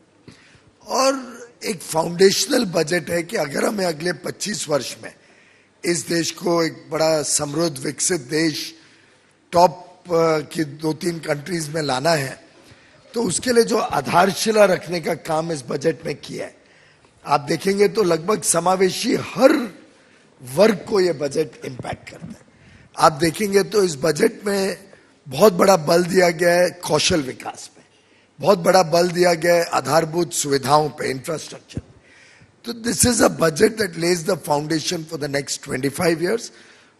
Speaker 6: और एक फाउंडेशनल बजट है कि अगर हमें अगले 25 वर्ष में इस देश को एक बड़ा समृद्ध विकसित देश, टॉप की 2-3 कंट्रीज में लाना है, तो उसके लिए जो आधारशिला रखने का काम इस बजट में किया है, आप देखेंगे तो लगभग समावेशी हर वर्ग को यह बजट इंपैक्ट करता है। आप देखेंगे तो इस बजट में बहुत बड़ा बल दिया गया है कौशल विकास पे, बहुत बड़ा बल दिया गया है आधारभूत सुविधाओं पे, इंफ्रास्ट्रक्चर। तो this is a budget that Lay's the foundation for the next 25 years।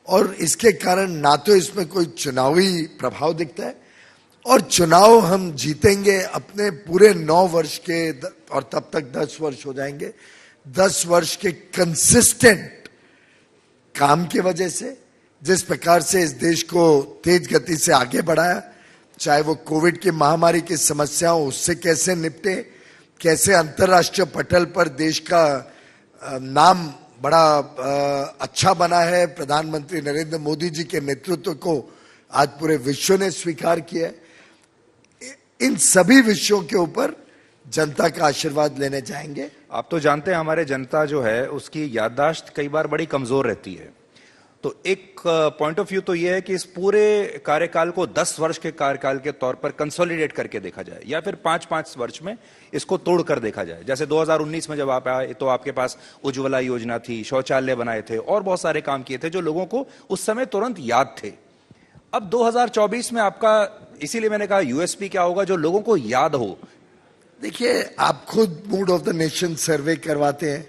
Speaker 6: और इसके कारण ना तो इसमें कोई चुनावी प्रभाव दिखता है, और चुनाव हम जीतेंगे अपने पूरे 9 वर्ष के, और तब तक 10 वर्ष हो जाएंगे, 10 वर्ष के कंसिस्टेंट काम की वजह से। जिस प्रकार से इस देश को तेज गति से आगे बढ़ाया, चाहे वो कोविड की महामारी की समस्याओं, उससे कैसे निपटे, कैसे अंतर्राष्ट्रीय पटल पर देश का नाम बड़ा अच्छा बना है, प्रधानमंत्री नरेंद्र मोदी जी के नेतृत्व को आज पूरे विश्व ने स्वीकार किया है। इन सभी विषयों के ऊपर जनता का आशीर्वाद लेने जाएंगे।
Speaker 5: आप तो जानते हैं हमारे जनता जो है उसकी याददाश्त कई बार बड़ी कमजोर रहती है, तो एक पॉइंट ऑफ व्यू तो यह है कि इस पूरे कार्यकाल को 10 वर्ष के कार्यकाल के तौर पर कंसोलिडेट करके देखा जाए, या फिर 5-5 वर्ष में इसको तोड़कर देखा जाए। जैसे 2019 में जब आप आए तो आपके पास उज्ज्वला योजना थी, शौचालय बनाए थे और बहुत सारे काम किए थे जो लोगों को उस समय तुरंत याद थे। अब 2024 में आपका, इसीलिए मैंने कहा यूएसपी क्या होगा जो लोगों को याद हो।
Speaker 6: देखिए, आप खुद मूड ऑफ द नेशन सर्वे करवाते हैं,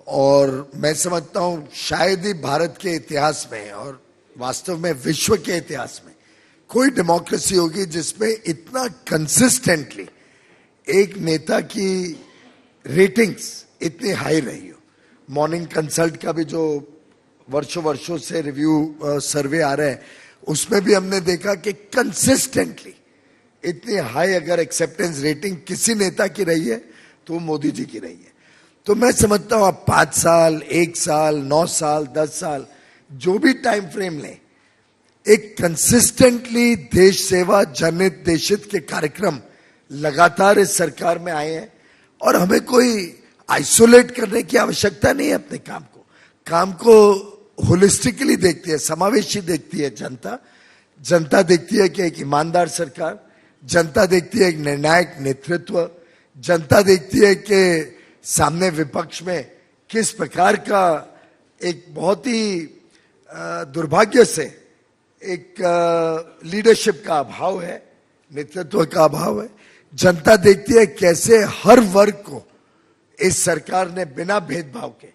Speaker 6: और मैं समझता हूं शायद ही भारत के इतिहास में और वास्तव में विश्व के इतिहास में कोई डेमोक्रेसी होगी जिसमें इतना कंसिस्टेंटली एक नेता की रेटिंग्स इतनी हाई रही हो। मॉर्निंग कंसल्ट का भी जो वर्षों से रिव्यू सर्वे आ रहा है, उसमें भी हमने देखा कि कंसिस्टेंटली इतनी हाई अगर एक्सेप्टेंस रेटिंग किसी नेता की रही है तो मोदी जी की रही है। तो मैं समझता हूं आप 5 साल, 1 साल, 9 साल, 10 साल, जो भी टाइम फ्रेम लें, एक कंसिस्टेंटली देश सेवा, जनहित देशित के कार्यक्रम लगातार इस सरकार में आए हैं और हमें कोई आइसोलेट करने की आवश्यकता नहीं है। अपने काम को होलिस्टिकली देखती है, समावेशी देखती है जनता। जनता देखती है कि एक ईमानदार सरकार, जनता देखती है एक निर्णायक नेतृत्व, जनता देखती है कि सामने विपक्ष में किस प्रकार का एक बहुत ही दुर्भाग्य से एक लीडरशिप का अभाव है, नेतृत्व का अभाव है। जनता देखती है कैसे हर वर्ग को इस सरकार ने बिना भेदभाव के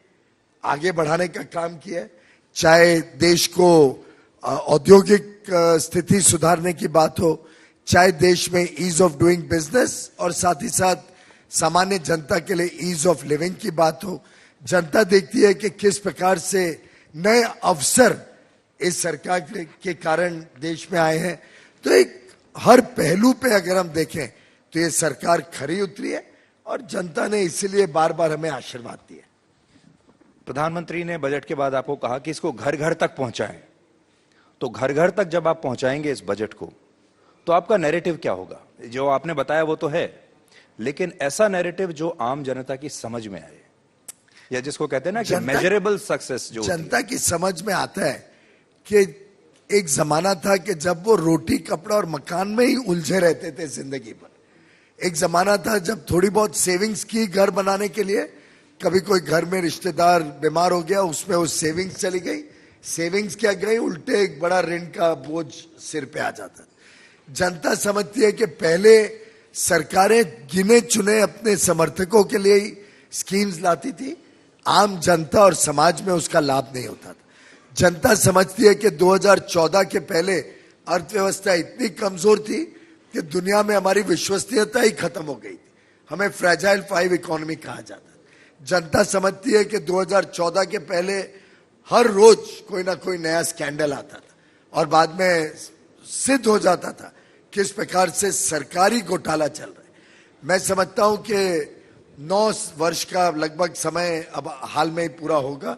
Speaker 6: आगे बढ़ाने का काम किया है। चाहे देश को औद्योगिक स्थिति सुधारने की बात हो, चाहे देश में ईज ऑफ डूइंग बिजनेस और साथ ही साथ सामान्य जनता के लिए ईज ऑफ लिविंग की बात हो। जनता देखती है कि किस प्रकार से नए अवसर इस सरकार के कारण देश में आए हैं। तो एक हर पहलू पे अगर हम देखें तो ये सरकार खरी उतरी है और जनता ने इसीलिए बार बार हमें आशीर्वाद दिया।
Speaker 5: प्रधानमंत्री ने बजट के बाद आपको कहा कि इसको घर घर तक पहुंचाएं। तो घर घर तक जब आप पहुंचाएंगे इस बजट को, तो आपका नैरेटिव क्या होगा? जो आपने बताया वो तो है, लेकिन ऐसा नैरेटिव जो आम जनता की समझ में आए, या जिसको कहते हैं ना कि मेजरेबल सक्सेस। जो
Speaker 6: जनता की समझ में आता है कि एक जमाना था कि जब वो रोटी, कपड़ा और मकान में ही उलझे रहते थे जिंदगी भर। एक जमाना था जब थोड़ी बहुत सेविंग्स की घर बनाने के लिए, कभी कोई घर में रिश्तेदार बीमार हो गया, उसमें वो सेविंग्स चली गई, सेविंग्स क्या गई, उल्टे एक बड़ा ऋण का बोझ सिर पे आ जाता। जनता समझती है कि पहले सरकारें गिने चुने अपने समर्थकों के लिए ही स्कीम्स लाती थी, आम जनता और समाज में उसका लाभ नहीं होता था। जनता समझती है कि 2014 के पहले अर्थव्यवस्था इतनी कमजोर थी कि दुनिया में हमारी विश्वसनीयता ही खत्म हो गई थी, हमें फ्रेजाइल 5 इकोनॉमी कहा जाता। जनता समझती है कि 2014 के पहले हर रोज कोई ना कोई नया स्कैंडल आता था और बाद में सिद्ध हो जाता था किस प्रकार से सरकारी घोटाला चल रहा है। मैं समझता हूं कि 9 वर्ष का लगभग समय अब हाल में ही पूरा होगा।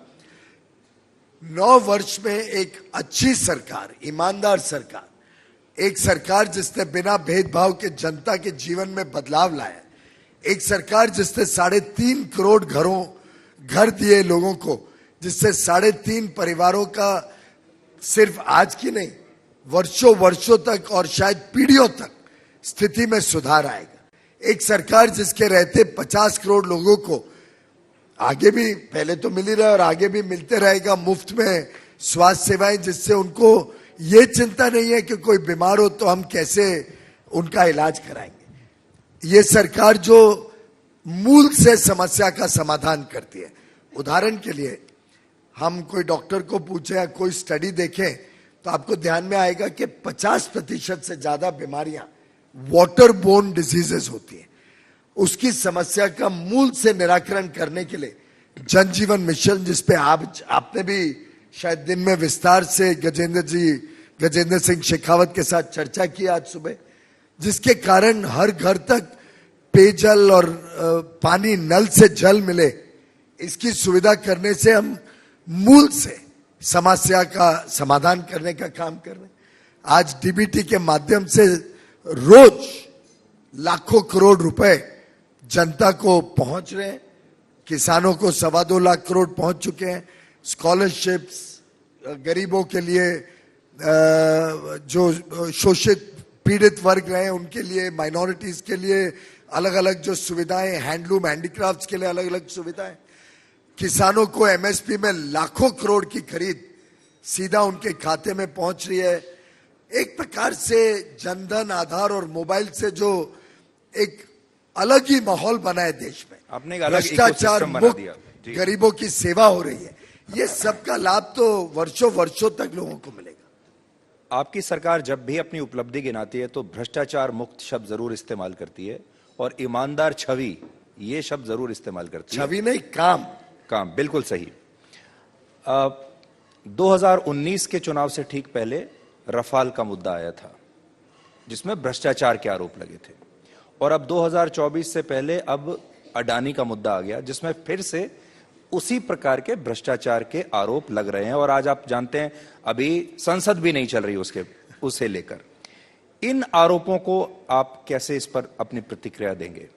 Speaker 6: 9 वर्ष में एक अच्छी सरकार, ईमानदार सरकार, एक सरकार जिसने बिना भेदभाव के जनता के जीवन में बदलाव लाया, एक सरकार जिसने 3.5 करोड़ घर दिए लोगों को, जिससे 3.5 परिवारों का सिर्फ आज की नहीं, वर्षों तक और शायद पीढ़ियों तक स्थिति में सुधार आएगा। एक सरकार जिसके रहते 50 करोड़ लोगों को आगे भी, पहले तो मिल ही रहा है और आगे भी मिलते रहेगा, मुफ्त में स्वास्थ्य सेवाएं, जिससे उनको ये चिंता नहीं है कि कोई बीमार हो तो हम कैसे उनका इलाज कराएंगे। ये सरकार जो मूल से समस्या का समाधान करती है। उदाहरण के लिए हम कोई डॉक्टर को पूछे या कोई स्टडी देखें तो आपको ध्यान में आएगा कि 50% से ज्यादा बीमारियां वाटर बोर्न डिजीजेस होती हैं। उसकी समस्या का मूल से निराकरण करने के लिए जनजीवन मिशन, जिसपे आपने भी शायद दिन में विस्तार से गजेंद्र सिंह शेखावत के साथ चर्चा की आज सुबह, जिसके कारण हर घर तक पेयजल और पानी, नल से जल मिले, इसकी सुविधा करने से हम मूल से समस्या का समाधान करने का काम कर रहे हैं। आज डीबीटी के माध्यम से रोज लाखों करोड़ रुपए जनता को पहुंच रहे हैं। किसानों को 2.25 लाख करोड़ पहुंच चुके हैं। स्कॉलरशिप्स, गरीबों के लिए, जो शोषित पीड़ित वर्ग रहे उनके लिए, माइनॉरिटीज के लिए अलग अलग जो सुविधाएं, हैंडलूम, हैंडीक्राफ्ट्स के लिए अलग अलग सुविधाएं, किसानों को एमएसपी में लाखों करोड़ की खरीद सीधा उनके खाते में पहुंच रही है। एक प्रकार से जनधन, आधार और मोबाइल से जो एक अलग ही माहौल बना है देश में,
Speaker 5: आपने एक अलग
Speaker 6: भ्रष्टाचार
Speaker 5: इकोसिस्टम बना
Speaker 6: मुक्त
Speaker 5: दिया।
Speaker 6: गरीबों की सेवा हो रही है। ये सबका लाभ तो वर्षों तक लोगों को मिलेगा।
Speaker 5: आपकी सरकार जब भी अपनी उपलब्धि गिनाती है तो भ्रष्टाचार मुक्त शब्द जरूर इस्तेमाल करती है और ईमानदार छवि, ये शब्द जरूर इस्तेमाल करती है।
Speaker 6: छवि नहीं, काम।
Speaker 5: बिल्कुल सही। 2019 के चुनाव से ठीक पहले रफाल का मुद्दा आया था, जिसमें भ्रष्टाचार के आरोप लगे थे, और अब 2024 से पहले अब अडानी का मुद्दा आ गया, जिसमें फिर से उसी प्रकार के भ्रष्टाचार के आरोप लग रहे हैं। और आज आप जानते हैं अभी संसद भी नहीं चल रही उसे लेकर। इन आरोपों को आप कैसे इस पर अपनी प्रतिक्रिया देंगे?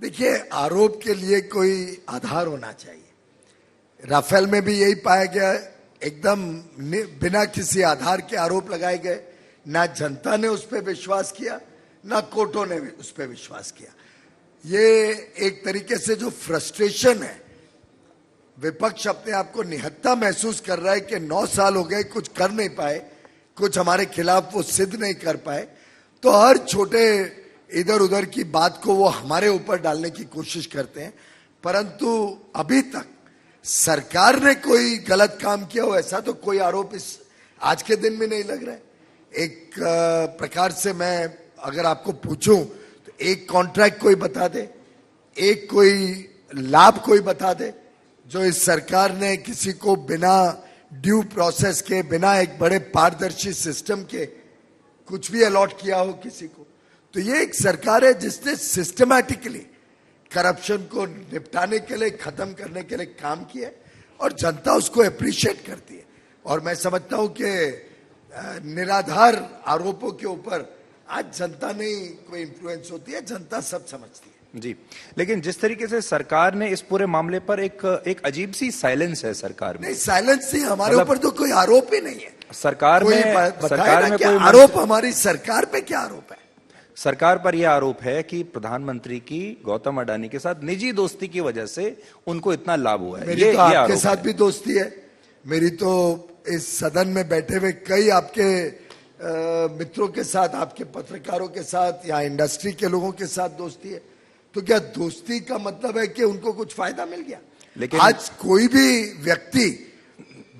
Speaker 6: देखिए, आरोप के लिए कोई आधार होना चाहिए। राफेल में भी यही पाया गया, एकदम बिना किसी आधार के आरोप लगाए गए। ना जनता ने उस पर विश्वास किया, ना कोर्टों ने उस पर विश्वास किया। ये एक तरीके से जो फ्रस्ट्रेशन है, विपक्ष अपने आप को निहत्था महसूस कर रहा है कि 9 साल हो गए, कुछ कर नहीं पाए, कुछ हमारे खिलाफ वो सिद्ध नहीं कर पाए, तो हर छोटे इधर उधर की बात को वो हमारे ऊपर डालने की कोशिश करते हैं। परंतु अभी तक सरकार ने कोई गलत काम किया हो ऐसा तो कोई आरोप इस आज के दिन में नहीं लग रहा है। एक प्रकार से मैं अगर आपको पूछूं तो एक कॉन्ट्रैक्ट कोई बता दे, एक कोई लाभ कोई बता दे जो इस सरकार ने किसी को बिना ड्यू प्रोसेस के, बिना एक बड़े पारदर्शी सिस्टम के कुछ भी अलॉट किया हो किसी को। तो ये एक सरकार है जिसने सिस्टमैटिकली करप्शन को निपटाने के लिए, खत्म करने के लिए काम किया और जनता उसको अप्रिशिएट करती है। और मैं समझता हूं कि निराधार आरोपों के ऊपर आज जनता नहीं कोई इंफ्लुएंस होती है, जनता सब समझती है।
Speaker 5: जी, लेकिन जिस तरीके से सरकार ने इस पूरे मामले पर एक अजीब सी साइलेंस है सरकार में।
Speaker 6: नहीं, साइलेंस नहीं, हमारे ऊपर तो कोई आरोप ही नहीं है।
Speaker 5: सरकार में
Speaker 6: कोई आरोप, हमारी सरकार पे क्या आरोप है?
Speaker 5: सरकार पर यह आरोप है कि प्रधानमंत्री की गौतम अडानी के साथ निजी दोस्ती की वजह से उनको इतना लाभ हुआ है।
Speaker 6: मेरी तो आपके साथ भी दोस्ती है, मेरी तो इस सदन में बैठे हुए कई आपके मित्रों के साथ, आपके पत्रकारों के साथ या इंडस्ट्री के लोगों के साथ दोस्ती है। तो क्या दोस्ती का मतलब है कि उनको कुछ फायदा मिल गया? लेकिन आज कोई भी व्यक्ति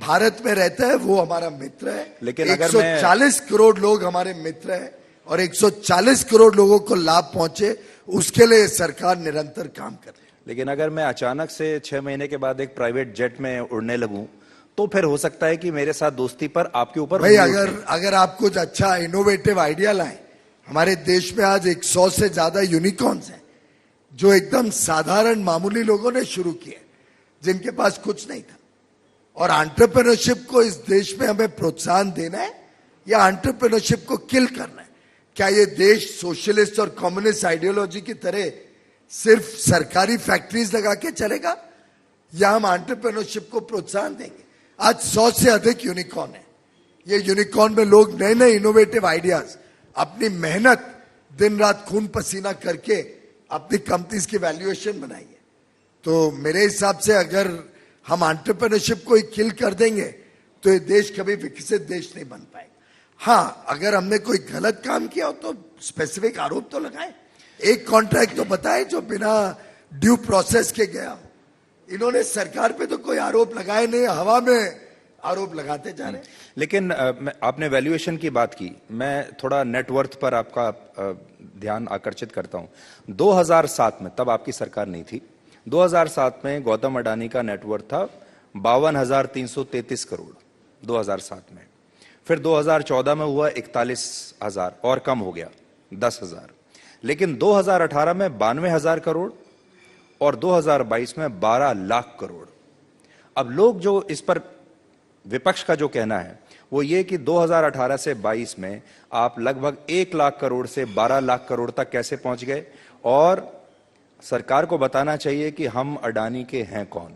Speaker 6: भारत में रहता है वो हमारा मित्र है। लेकिन 140 करोड़ लोग हमारे मित्र हैं और 140 करोड़ लोगों को लाभ पहुंचे, उसके लिए सरकार निरंतर काम कर रही है।
Speaker 5: लेकिन अगर मैं अचानक से 6 महीने के बाद एक प्राइवेट जेट में उड़ने लगूं तो फिर हो सकता है कि मेरे साथ दोस्ती पर आपके ऊपर
Speaker 6: भाई अगर आप कुछ अच्छा इनोवेटिव आइडिया लाए, हमारे देश में आज 100 से ज्यादा यूनिकॉर्न्स हैं जो एकदम साधारण मामूली लोगों ने शुरू किए, जिनके पास कुछ नहीं था। और एंटरप्रेन्योरशिप को इस देश में हमें प्रोत्साहन देना है या एंटरप्रेन्योरशिप को किल करना है? क्या ये देश सोशलिस्ट और कम्युनिस्ट आइडियोलॉजी की तरह सिर्फ सरकारी फैक्ट्रीज लगा के चलेगा या हम एंटरप्रेन्योरशिप को प्रोत्साहन देंगे? आज 100 से अधिक यूनिकॉर्न है। ये यूनिकॉर्न में लोग नए नए इनोवेटिव आइडियाज, अपनी मेहनत, दिन रात खून पसीना करके अपनी कंपनीज की वैल्यूएशन बनाई है। तो मेरे हिसाब से अगर हम एंटरप्रेन्योरशिप को ही किल कर देंगे तो ये देश कभी विकसित देश नहीं बन पाएगा। हाँ, अगर हमने कोई गलत काम किया हो तो स्पेसिफिक आरोप तो लगाए, एक कॉन्ट्रैक्ट तो बताए जो बिना ड्यू प्रोसेस के गया हो। इन्होंने सरकार पे तो कोई आरोप लगाए नहीं, हवा में आरोप लगाते जा रहे हैं।
Speaker 5: लेकिन आपने वैल्यूएशन की बात की, मैं थोड़ा नेटवर्थ पर आपका ध्यान आकर्षित करता हूं। 2007 में, तब आपकी सरकार नहीं थी, 2007 में गौतम अडानी का नेटवर्थ था 52,333 करोड़ 2007 में। फिर 2014 में हुआ 41,000 और कम हो गया 10,000। लेकिन 2018 में 92,000 करोड़ और 2022 में 12 लाख करोड़। अब लोग जो इस पर, विपक्ष का जो कहना है वो ये कि 2018 से 22 में आप लगभग 1 लाख करोड़ से 12 लाख करोड़ तक कैसे पहुंच गए, और सरकार को बताना चाहिए कि हम अडानी के हैं कौन।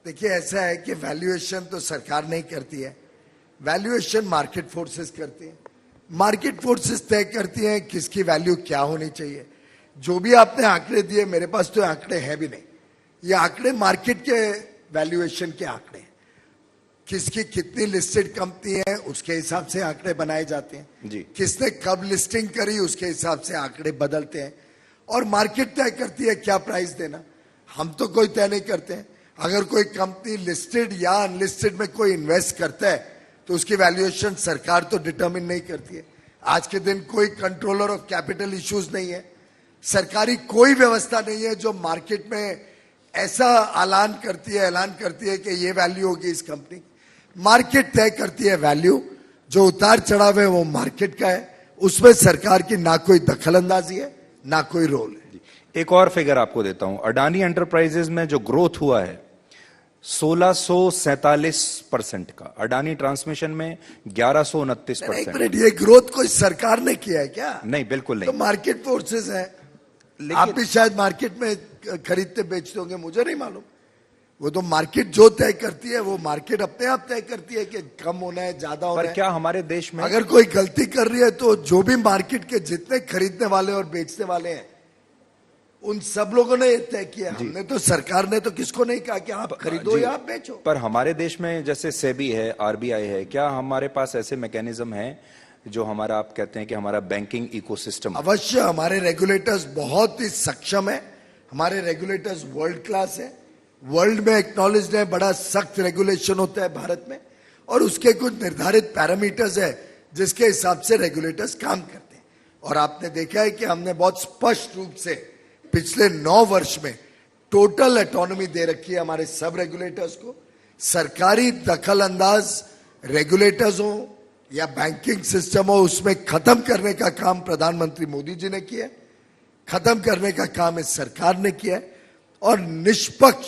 Speaker 6: देखिए, ऐसा है कि वैल्यूएशन तो सरकार नहीं करती है, वैल्यूएशन मार्केट फोर्सेस करती है। मार्केट फोर्सेस तय करती हैं किसकी वैल्यू क्या होनी चाहिए। जो भी आपने आंकड़े दिए, मेरे पास तो आंकड़े हैं भी नहीं, ये आंकड़े मार्केट के वैल्यूएशन के आंकड़े हैं। किसकी कितनी लिस्टेड कंपनी है उसके हिसाब से आंकड़े बनाए जाते हैं
Speaker 5: जी।
Speaker 6: किसने कब लिस्टिंग करी उसके हिसाब से आंकड़े बदलते हैं और मार्केट तय करती है क्या प्राइस देना। हम तो कोई तय नहीं करते हैं। अगर कोई कंपनी लिस्टेड या अनलिस्टेड में कोई इन्वेस्ट करता है तो उसकी वैल्यूएशन सरकार तो डिटरमिन नहीं करती है। आज के दिन कोई कंट्रोलर ऑफ कैपिटल इश्यूज नहीं है, सरकारी कोई व्यवस्था नहीं है जो मार्केट में ऐसा ऐलान करती है कि ये वैल्यू होगी इस कंपनी। मार्केट तय करती है वैल्यू, जो उतार चढ़ाव है वो मार्केट का है, उसमें सरकार की ना कोई दखलंदाजी है ना कोई रोल है।
Speaker 5: एक और फिगर आपको देता हूं, अडानी एंटरप्राइजेज में जो ग्रोथ हुआ है 1647% का, अडानी ट्रांसमिशन में 1129%।
Speaker 6: एक मिनट, ये ग्रोथ कोई सरकार ने किया है क्या?
Speaker 5: नहीं, बिल्कुल नहीं।
Speaker 6: तो मार्केट फोर्सेस है, आप भी शायद मार्केट में खरीदते बेचते होंगे, मुझे नहीं मालूम। वो तो मार्केट जो तय करती है, वो मार्केट अपने आप तय करती है कि कम होना है, ज्यादा होना है।
Speaker 5: पर क्या हमारे देश में
Speaker 6: अगर कोई गलती कर रही है तो जो भी मार्केट के जितने खरीदने वाले और बेचने वाले हैं उन सब लोगों ने तय किया। हमने तो, सरकार ने तो किसको नहीं कहा कि आप खरीदो या आप बेचो।
Speaker 5: पर हमारे देश में जैसे सेबी है, आरबीआई है, क्या हमारे पास ऐसे मैकेनिज्म है जो हमारा, आप कहते हैं कि हमारा बैंकिंग इकोसिस्टम?
Speaker 6: अवश्य, हमारे रेगुलेटर्स बहुत ही सक्षम है, हमारे रेगुलेटर्स वर्ल्ड क्लास है, वर्ल्ड में एक्नॉलेज्ड है। बड़ा सख्त रेगुलेशन होता है भारत में और उसके कुछ निर्धारित पैरामीटर्स है जिसके हिसाब से रेगुलेटर्स काम करते हैं। और आपने देखा है कि हमने बहुत स्पष्ट रूप से पिछले 9 वर्ष में टोटल ऑटोनॉमी दे रखी है हमारे सब रेगुलेटर्स को। सरकारी दखल अंदाज रेगुलेटर्स हो या बैंकिंग सिस्टम हो, उसमें खत्म करने का काम प्रधानमंत्री मोदी जी ने किया, खत्म करने का काम इस सरकार ने किया और निष्पक्ष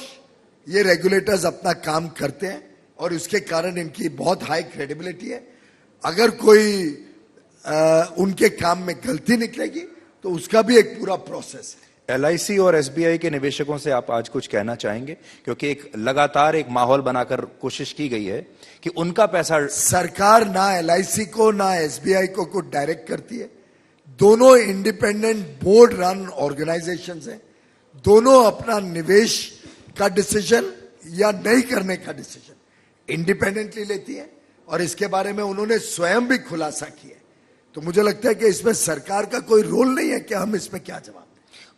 Speaker 6: ये रेगुलेटर्स अपना काम करते हैं और उसके कारण इनकी बहुत हाई क्रेडिबिलिटी है। अगर कोई उनके काम में गलती निकलेगी तो उसका भी एक पूरा प्रोसेस है।
Speaker 5: एलआईसी और एसबीआई के निवेशकों से आप आज कुछ कहना चाहेंगे? क्योंकि एक लगातार एक माहौल बनाकर कोशिश की गई है कि उनका पैसा,
Speaker 6: सरकार ना एलआईसी को ना एसबीआई को कुछ डायरेक्ट करती है। दोनों इंडिपेंडेंट बोर्ड रन ऑर्गेनाइजेशंस हैं, दोनों अपना निवेश का डिसीजन या नहीं करने का डिसीजन इंडिपेंडेंटली लेती है और इसके बारे में उन्होंने स्वयं भी खुलासा किया। तो मुझे लगता है कि इसमें सरकार का कोई रोल नहीं है कि हम इसमें क्या जवाब।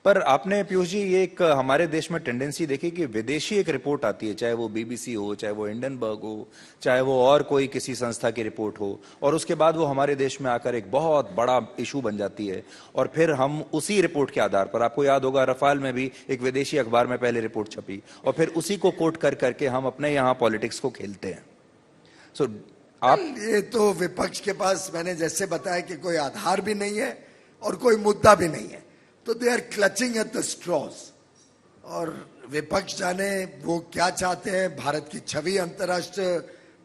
Speaker 5: पर आपने पीयूष जी ये एक हमारे देश में टेंडेंसी देखी कि विदेशी एक रिपोर्ट आती है, चाहे वो बीबीसी हो, चाहे वो हिंडनबर्ग हो, चाहे वो और कोई किसी संस्था की रिपोर्ट हो, और उसके बाद वो हमारे देश में आकर एक बहुत बड़ा इशू बन जाती है और फिर हम उसी रिपोर्ट के आधार पर, आपको याद होगा रफाल में भी एक विदेशी अखबार में पहले रिपोर्ट छपी और फिर उसी को कोट कर करके हम अपने यहाँ पॉलिटिक्स को खेलते हैं। सो आप,
Speaker 6: ये तो विपक्ष के पास, मैंने जैसे बताया कि कोई आधार भी नहीं है और कोई मुद्दा भी नहीं है, तो they are clutching at the straws. और विपक्ष जाने वो क्या चाहते हैं, भारत की छवि अंतर्राष्ट्रीय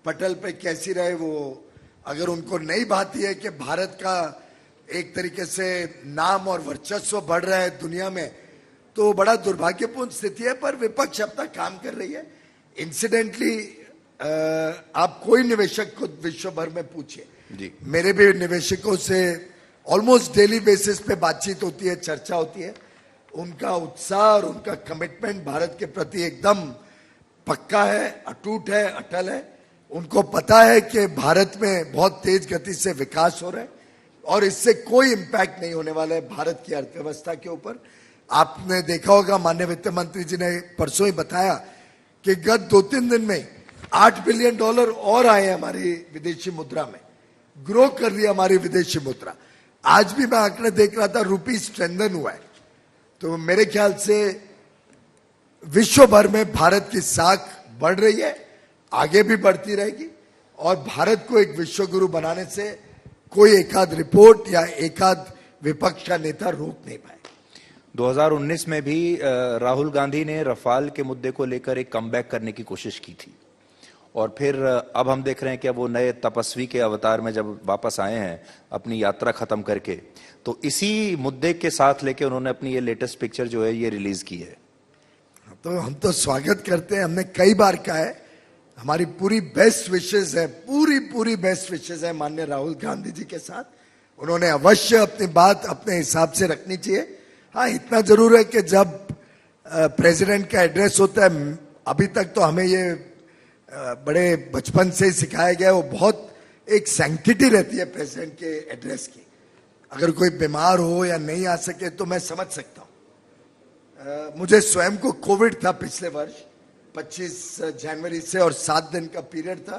Speaker 6: पटल पे कैसी रहे। वो अगर उनको नहीं भाती है कि भारत का एक तरीके से नाम और वर्चस्व बढ़ रहा है दुनिया में, तो बड़ा दुर्भाग्यपूर्ण स्थिति है। पर विपक्ष अपना काम कर रही है। इंसिडेंटली आप कोई निवेशक को विश्व भर में पूछिए, मेरे भी निवेशकों से ऑलमोस्ट डेली बेसिस पे बातचीत होती है, चर्चा होती है। उनका उत्साह और उनका कमिटमेंट भारत के प्रति एकदम पक्का है, अटूट है, अटल है। उनको पता है कि भारत में बहुत तेज गति से विकास हो रहा है और इससे कोई इंपैक्ट नहीं होने वाला है भारत की अर्थव्यवस्था के ऊपर। आपने देखा होगा, माननीय वित्त मंत्री जी ने परसों ही बताया कि गत 2-3 दिन में $8 बिलियन और आए हमारी विदेशी मुद्रा में, ग्रो कर रही है हमारी विदेशी मुद्रा। आज भी मैं आंकड़े देख रहा था, रुपी स्ट्रेंथन हुआ है। तो मेरे ख्याल से विश्व भर में भारत की साख बढ़ रही है, आगे भी बढ़ती रहेगी और भारत को एक विश्व गुरु बनाने से कोई एकाध रिपोर्ट या एकाध विपक्ष का नेता रोक नहीं पाए।
Speaker 5: 2019 में भी राहुल गांधी ने रफाल के मुद्दे को लेकर एक कमबैक करने की कोशिश की थी और फिर अब हम देख रहे हैं कि अब वो नए तपस्वी के अवतार में जब वापस आए हैं अपनी यात्रा खत्म करके, तो इसी मुद्दे के साथ लेके उन्होंने अपनी ये लेटेस्ट पिक्चर जो है ये रिलीज की है।
Speaker 6: तो हम तो स्वागत करते हैं, हमने कई बार कहा है, हमारी पूरी बेस्ट विशेष है, पूरी बेस्ट विशेष है माननीय राहुल गांधी जी के साथ। उन्होंने अवश्य अपनी बात अपने हिसाब से रखनी चाहिए। हाँ, इतना जरूर है कि जब प्रेसिडेंट का एड्रेस होता है, अभी तक तो हमें ये बड़े बचपन से सिखाया गया है, वो बहुत एक सैंक्टिटी रहती है प्रेसिडेंट के एड्रेस की। अगर कोई बीमार हो या नहीं आ सके तो मैं समझ सकता हूं। मुझे स्वयं को कोविड था पिछले वर्ष 25 जनवरी से और 7 दिन का पीरियड था,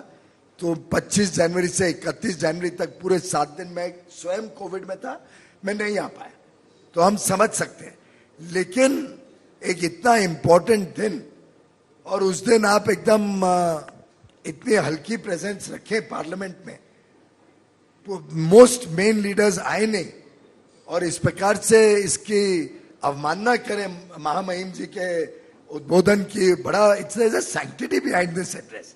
Speaker 6: तो 25 जनवरी से 31 जनवरी तक पूरे 7 दिन मैं स्वयं कोविड में था, मैं नहीं आ पाया। तो हम समझ सकते हैं, लेकिन एक इतना इंपॉर्टेंट दिन और उस दिन आप एकदम इतनी हल्की प्रेजेंस रखें पार्लियामेंट में, तो मोस्ट मेन लीडर्स आए नहीं और इस प्रकार से इसकी अवमानना करें महामहिम जी के उद्बोधन की। बड़ा it's a sanctity behind this address.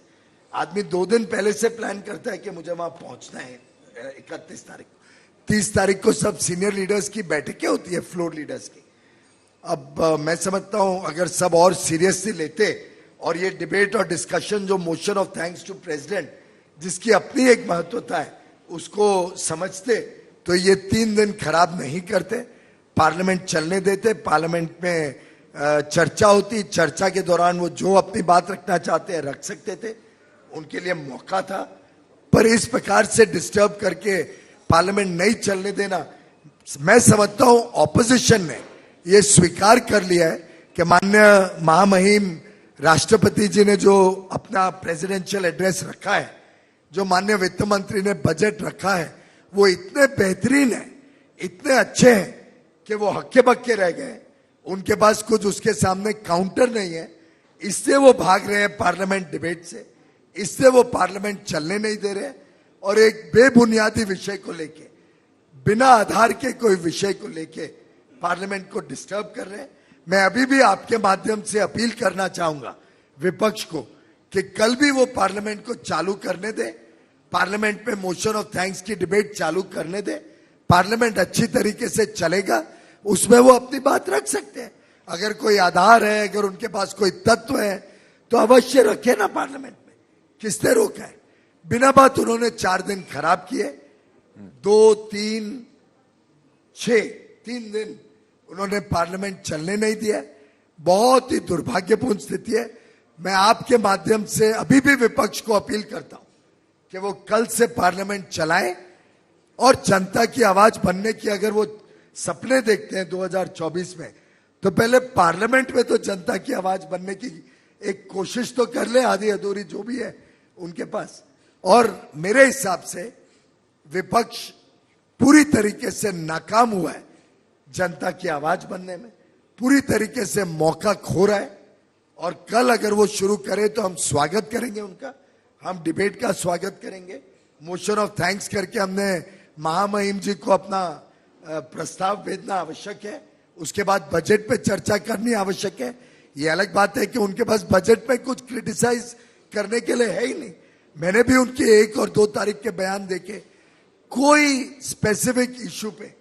Speaker 6: आदमी 2 दिन पहले से प्लान करता है कि मुझे वहां पहुंचना है 31 तारीख को। 30 तारीख को सब सीनियर लीडर्स की बैठकें होती है, फ्लोर लीडर्स की। अब मैं समझता हूं अगर सब और सीरियसली लेते और ये डिबेट और डिस्कशन जो motion of thanks to president जिसकी अपनी एक महत्वता है उसको समझते तो ये 3 दिन खराब नहीं करते, पार्लियामेंट चलने देते, पार्लियामेंट में चर्चा होती, चर्चा के दौरान वो जो अपनी बात रखना चाहते हैं रख सकते थे, उनके लिए मौका था। पर इस प्रकार से डिस्टर्ब करके पार्लियामेंट नहीं चलने देना, मैं समझता हूं ऑपोजिशन ने ये स्वीकार कर लिया है कि माननीय महामहिम राष्ट्रपति जी ने जो अपना प्रेसिडेंशियल एड्रेस रखा है, जो माननीय वित्त मंत्री ने बजट रखा है, वो इतने बेहतरीन है, इतने अच्छे हैं कि वो हक्के बक्के रह गए। उनके पास कुछ उसके सामने काउंटर नहीं है, इससे वो भाग रहे हैं पार्लियामेंट डिबेट से, इससे वो पार्लियामेंट चलने नहीं दे रहे और एक बेबुनियादी विषय को लेके, बिना आधार के कोई विषय को लेके पार्लियामेंट को डिस्टर्ब कर रहे हैं। मैं अभी भी आपके माध्यम से अपील करना चाहूंगा विपक्ष को कि कल भी वो पार्लियामेंट को चालू करने दे, पार्लियामेंट में मोशन ऑफ थैंक्स की डिबेट चालू करने दे, पार्लियामेंट अच्छी तरीके से चलेगा, उसमें वो अपनी बात रख सकते हैं। अगर कोई आधार है, अगर उनके पास कोई तत्व है तो अवश्य रखे ना पार्लियामेंट में, किसने रोका है? बिना बात उन्होंने 4 दिन खराब किए, 2, 3, 6 3 दिन उन्होंने पार्लियामेंट चलने नहीं दिया। बहुत ही दुर्भाग्यपूर्ण स्थिति है। मैं आपके माध्यम से अभी भी विपक्ष को अपील करता हूं कि वो कल से पार्लियामेंट चलाएं और जनता की आवाज बनने की अगर वो सपने देखते हैं 2024 में, तो पहले पार्लियामेंट में तो जनता की आवाज बनने की एक कोशिश तो कर ले, आधी अधूरी जो भी है उनके पास। और मेरे हिसाब से विपक्ष पूरी तरीके से नाकाम हुआ है जनता की आवाज बनने में, पूरी तरीके से मौका खो रहा है। और कल अगर वो शुरू करे तो हम स्वागत करेंगे उनका, हम डिबेट का स्वागत करेंगे। मोशन ऑफ थैंक्स करके हमने महामहिम जी को अपना प्रस्ताव भेजना आवश्यक है, उसके बाद बजट पे चर्चा करनी आवश्यक है। ये अलग बात है कि उनके पास बजट में कुछ क्रिटिसाइज करने के लिए है ही नहीं। मैंने भी उनके 1 और 2 तारीख के बयान देखे, कोई स्पेसिफिक इश्यू पे,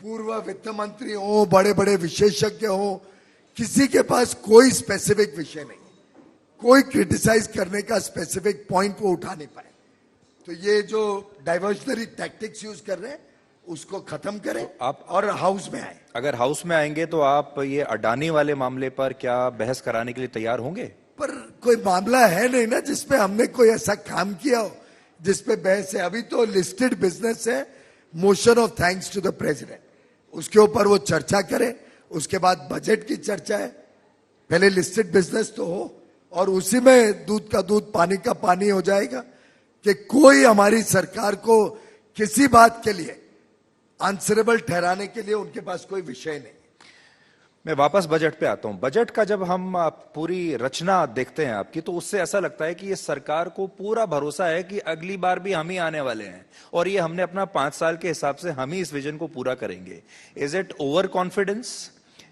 Speaker 6: पूर्व वित्त मंत्री हो, बड़े बड़े विशेषज्ञ हो, किसी के पास कोई स्पेसिफिक विषय नहीं, कोई क्रिटिसाइज करने का स्पेसिफिक पॉइंट वो उठा नहीं पाए। तो ये जो डाइवर्जनरी टैक्टिक्स यूज कर रहे हैं उसको खत्म करें तो आप और हाउस में आए।
Speaker 5: अगर हाउस में आएंगे तो आप ये अडानी वाले मामले पर क्या बहस कराने के लिए तैयार होंगे?
Speaker 6: पर कोई मामला है नहीं ना जिसपे हमने कोई ऐसा काम किया हो जिसपे बहस है। अभी तो लिस्टेड बिजनेस है, motion of thanks to the president, उसके ऊपर वो चर्चा करे, उसके बाद बजट की चर्चा है। पहले लिस्टेड बिजनेस तो हो और उसी में दूध का दूध पानी का पानी हो जाएगा कि कोई हमारी सरकार को किसी बात के लिए आंसरेबल ठहराने के लिए उनके पास कोई विषय नहीं।
Speaker 5: मैं वापस बजट पे आता हूं। बजट का जब हम पूरी रचना देखते हैं आपकी, तो उससे ऐसा लगता है कि ये सरकार को पूरा भरोसा है कि अगली बार भी हम ही आने वाले हैं और ये हमने अपना 5 साल के हिसाब से हम ही इस विजन को पूरा करेंगे। इज इट ओवर कॉन्फिडेंस,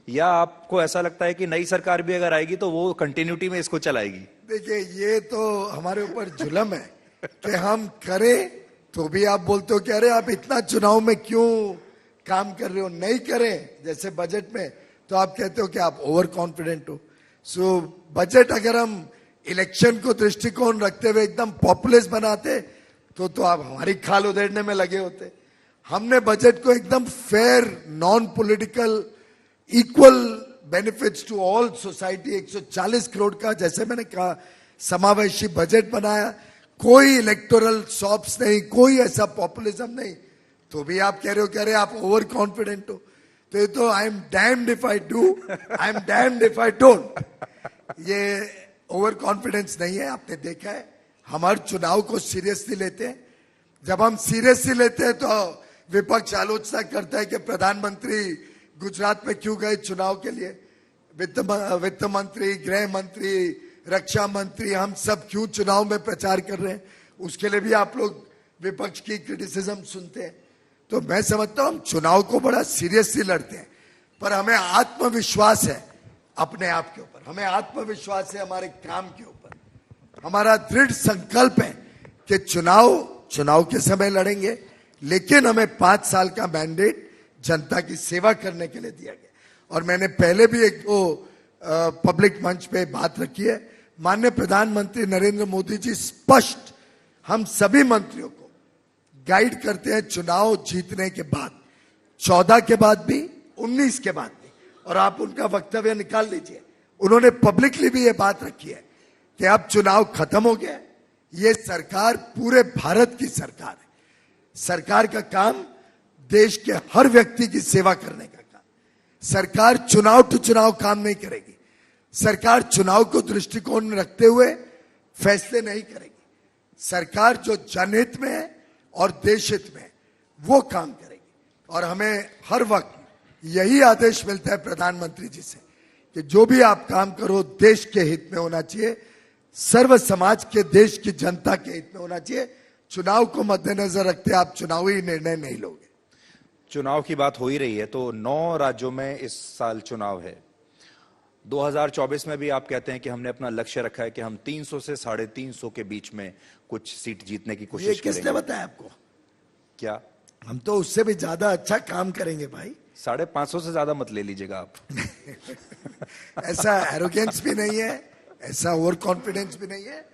Speaker 5: या आपको ऐसा लगता है कि नई सरकार भी अगर आएगी तो वो कंटिन्यूटी में इसको चलाएगी?
Speaker 6: देखिए, ये तो हमारे ऊपर जुल्म है कि हम करें तो भी आप बोलते हो कि अरे आप इतना चुनाव में क्यों काम कर रहे हो, नहीं करें जैसे बजट में तो आप कहते हो कि आप ओवर कॉन्फिडेंट हो। सो बजट अगर हम इलेक्शन को दृष्टिकोण रखते हुए एकदम पॉपुलिस्ट बनाते तो आप हमारी खाल उधेड़ने में लगे होते। हमने बजट को एकदम fair, non political, equal benefits to all society, 140 crore का, जैसे मैंने कहा, समावेशी बजट बनाया। कोई इलेक्टोरल सॉप्स नहीं, कोई ऐसा पॉपुलिज्म नहीं, तो भी आप कह रहे हो कि अरे आप ओवर कॉन्फिडेंट हो। तो ये तो I am damned if I do, I am damned if I don't. ये ओवर कॉन्फिडेंस नहीं है। आपने देखा है हम हर चुनाव को सीरियसली लेते हैं। जब हम सीरियसली लेते हैं तो विपक्ष आलोचना करता है कि प्रधानमंत्री गुजरात में क्यों गए चुनाव के लिए, वित्त मंत्री, गृह मंत्री, रक्षा मंत्री, हम सब क्यों चुनाव में प्रचार कर रहे हैं, उसके लिए भी आप लोग विपक्ष की क्रिटिसिज्म सुनते हैं। तो मैं समझता हूं हम चुनाव को बड़ा सीरियसली लड़ते हैं। पर हमें आत्मविश्वास है अपने आप के ऊपर, हमें आत्मविश्वास है हमारे काम के ऊपर। हमारा दृढ़ संकल्प है कि चुनाव के समय लड़ेंगे, लेकिन हमें 5 साल का मैंडेट जनता की सेवा करने के लिए दिया गया। और मैंने पहले भी एक पब्लिक मंच पे बात रखी है, माननीय प्रधानमंत्री नरेंद्र मोदी जी स्पष्ट हम सभी मंत्रियों को गाइड करते हैं चुनाव जीतने के बाद, 14 के बाद भी, 19 के बाद भी, और आप उनका वक्तव्य निकाल लीजिए। उन्होंने पब्लिकली भी ये बात रखी है कि अब चुनाव खत्म हो गया, ये सरकार पूरे भारत की सरकार है। सरकार का काम देश के हर व्यक्ति की सेवा करने का काम। सरकार चुनाव टू चुनाव काम नहीं करेगी, सरकार चुनाव को दृष्टिकोण में रखते हुए फैसले नहीं करेगी। सरकार जो जनहित में है और देशहित में है वो काम करेगी। और हमें हर वक्त यही आदेश मिलता है प्रधानमंत्री जी से कि जो भी आप काम करो देश के हित में होना चाहिए, सर्व समाज के, देश की जनता के हित में होना चाहिए। चुनाव को मद्देनजर रखते आप चुनावी निर्णय नहीं लोगे।
Speaker 5: चुनाव की बात हो ही रही है तो 9 राज्यों में इस साल चुनाव है। 2024 में भी आप कहते हैं कि हमने अपना लक्ष्य रखा है कि हम 300 से 350 के बीच में कुछ सीट जीतने की कोशिश करेंगे।
Speaker 6: किसने बताया आपको?
Speaker 5: क्या
Speaker 6: हम तो उससे भी ज्यादा अच्छा काम करेंगे भाई।
Speaker 5: 550 से ज्यादा मत ले लीजिएगा आप।
Speaker 6: ऐसा एरोगेंस भी नहीं है, ऐसा ओवर कॉन्फिडेंस भी नहीं है।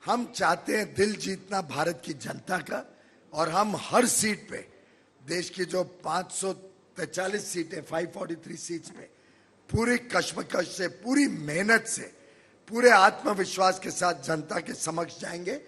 Speaker 6: हम चाहते हैं दिल जीतना भारत की जनता का, और हम हर सीट पे, देश की जो 543 सीटें, 543 सीट्स पे पूरी कश्मकश से, पूरी मेहनत से, पूरे आत्मविश्वास के साथ जनता के समक्ष जाएंगे।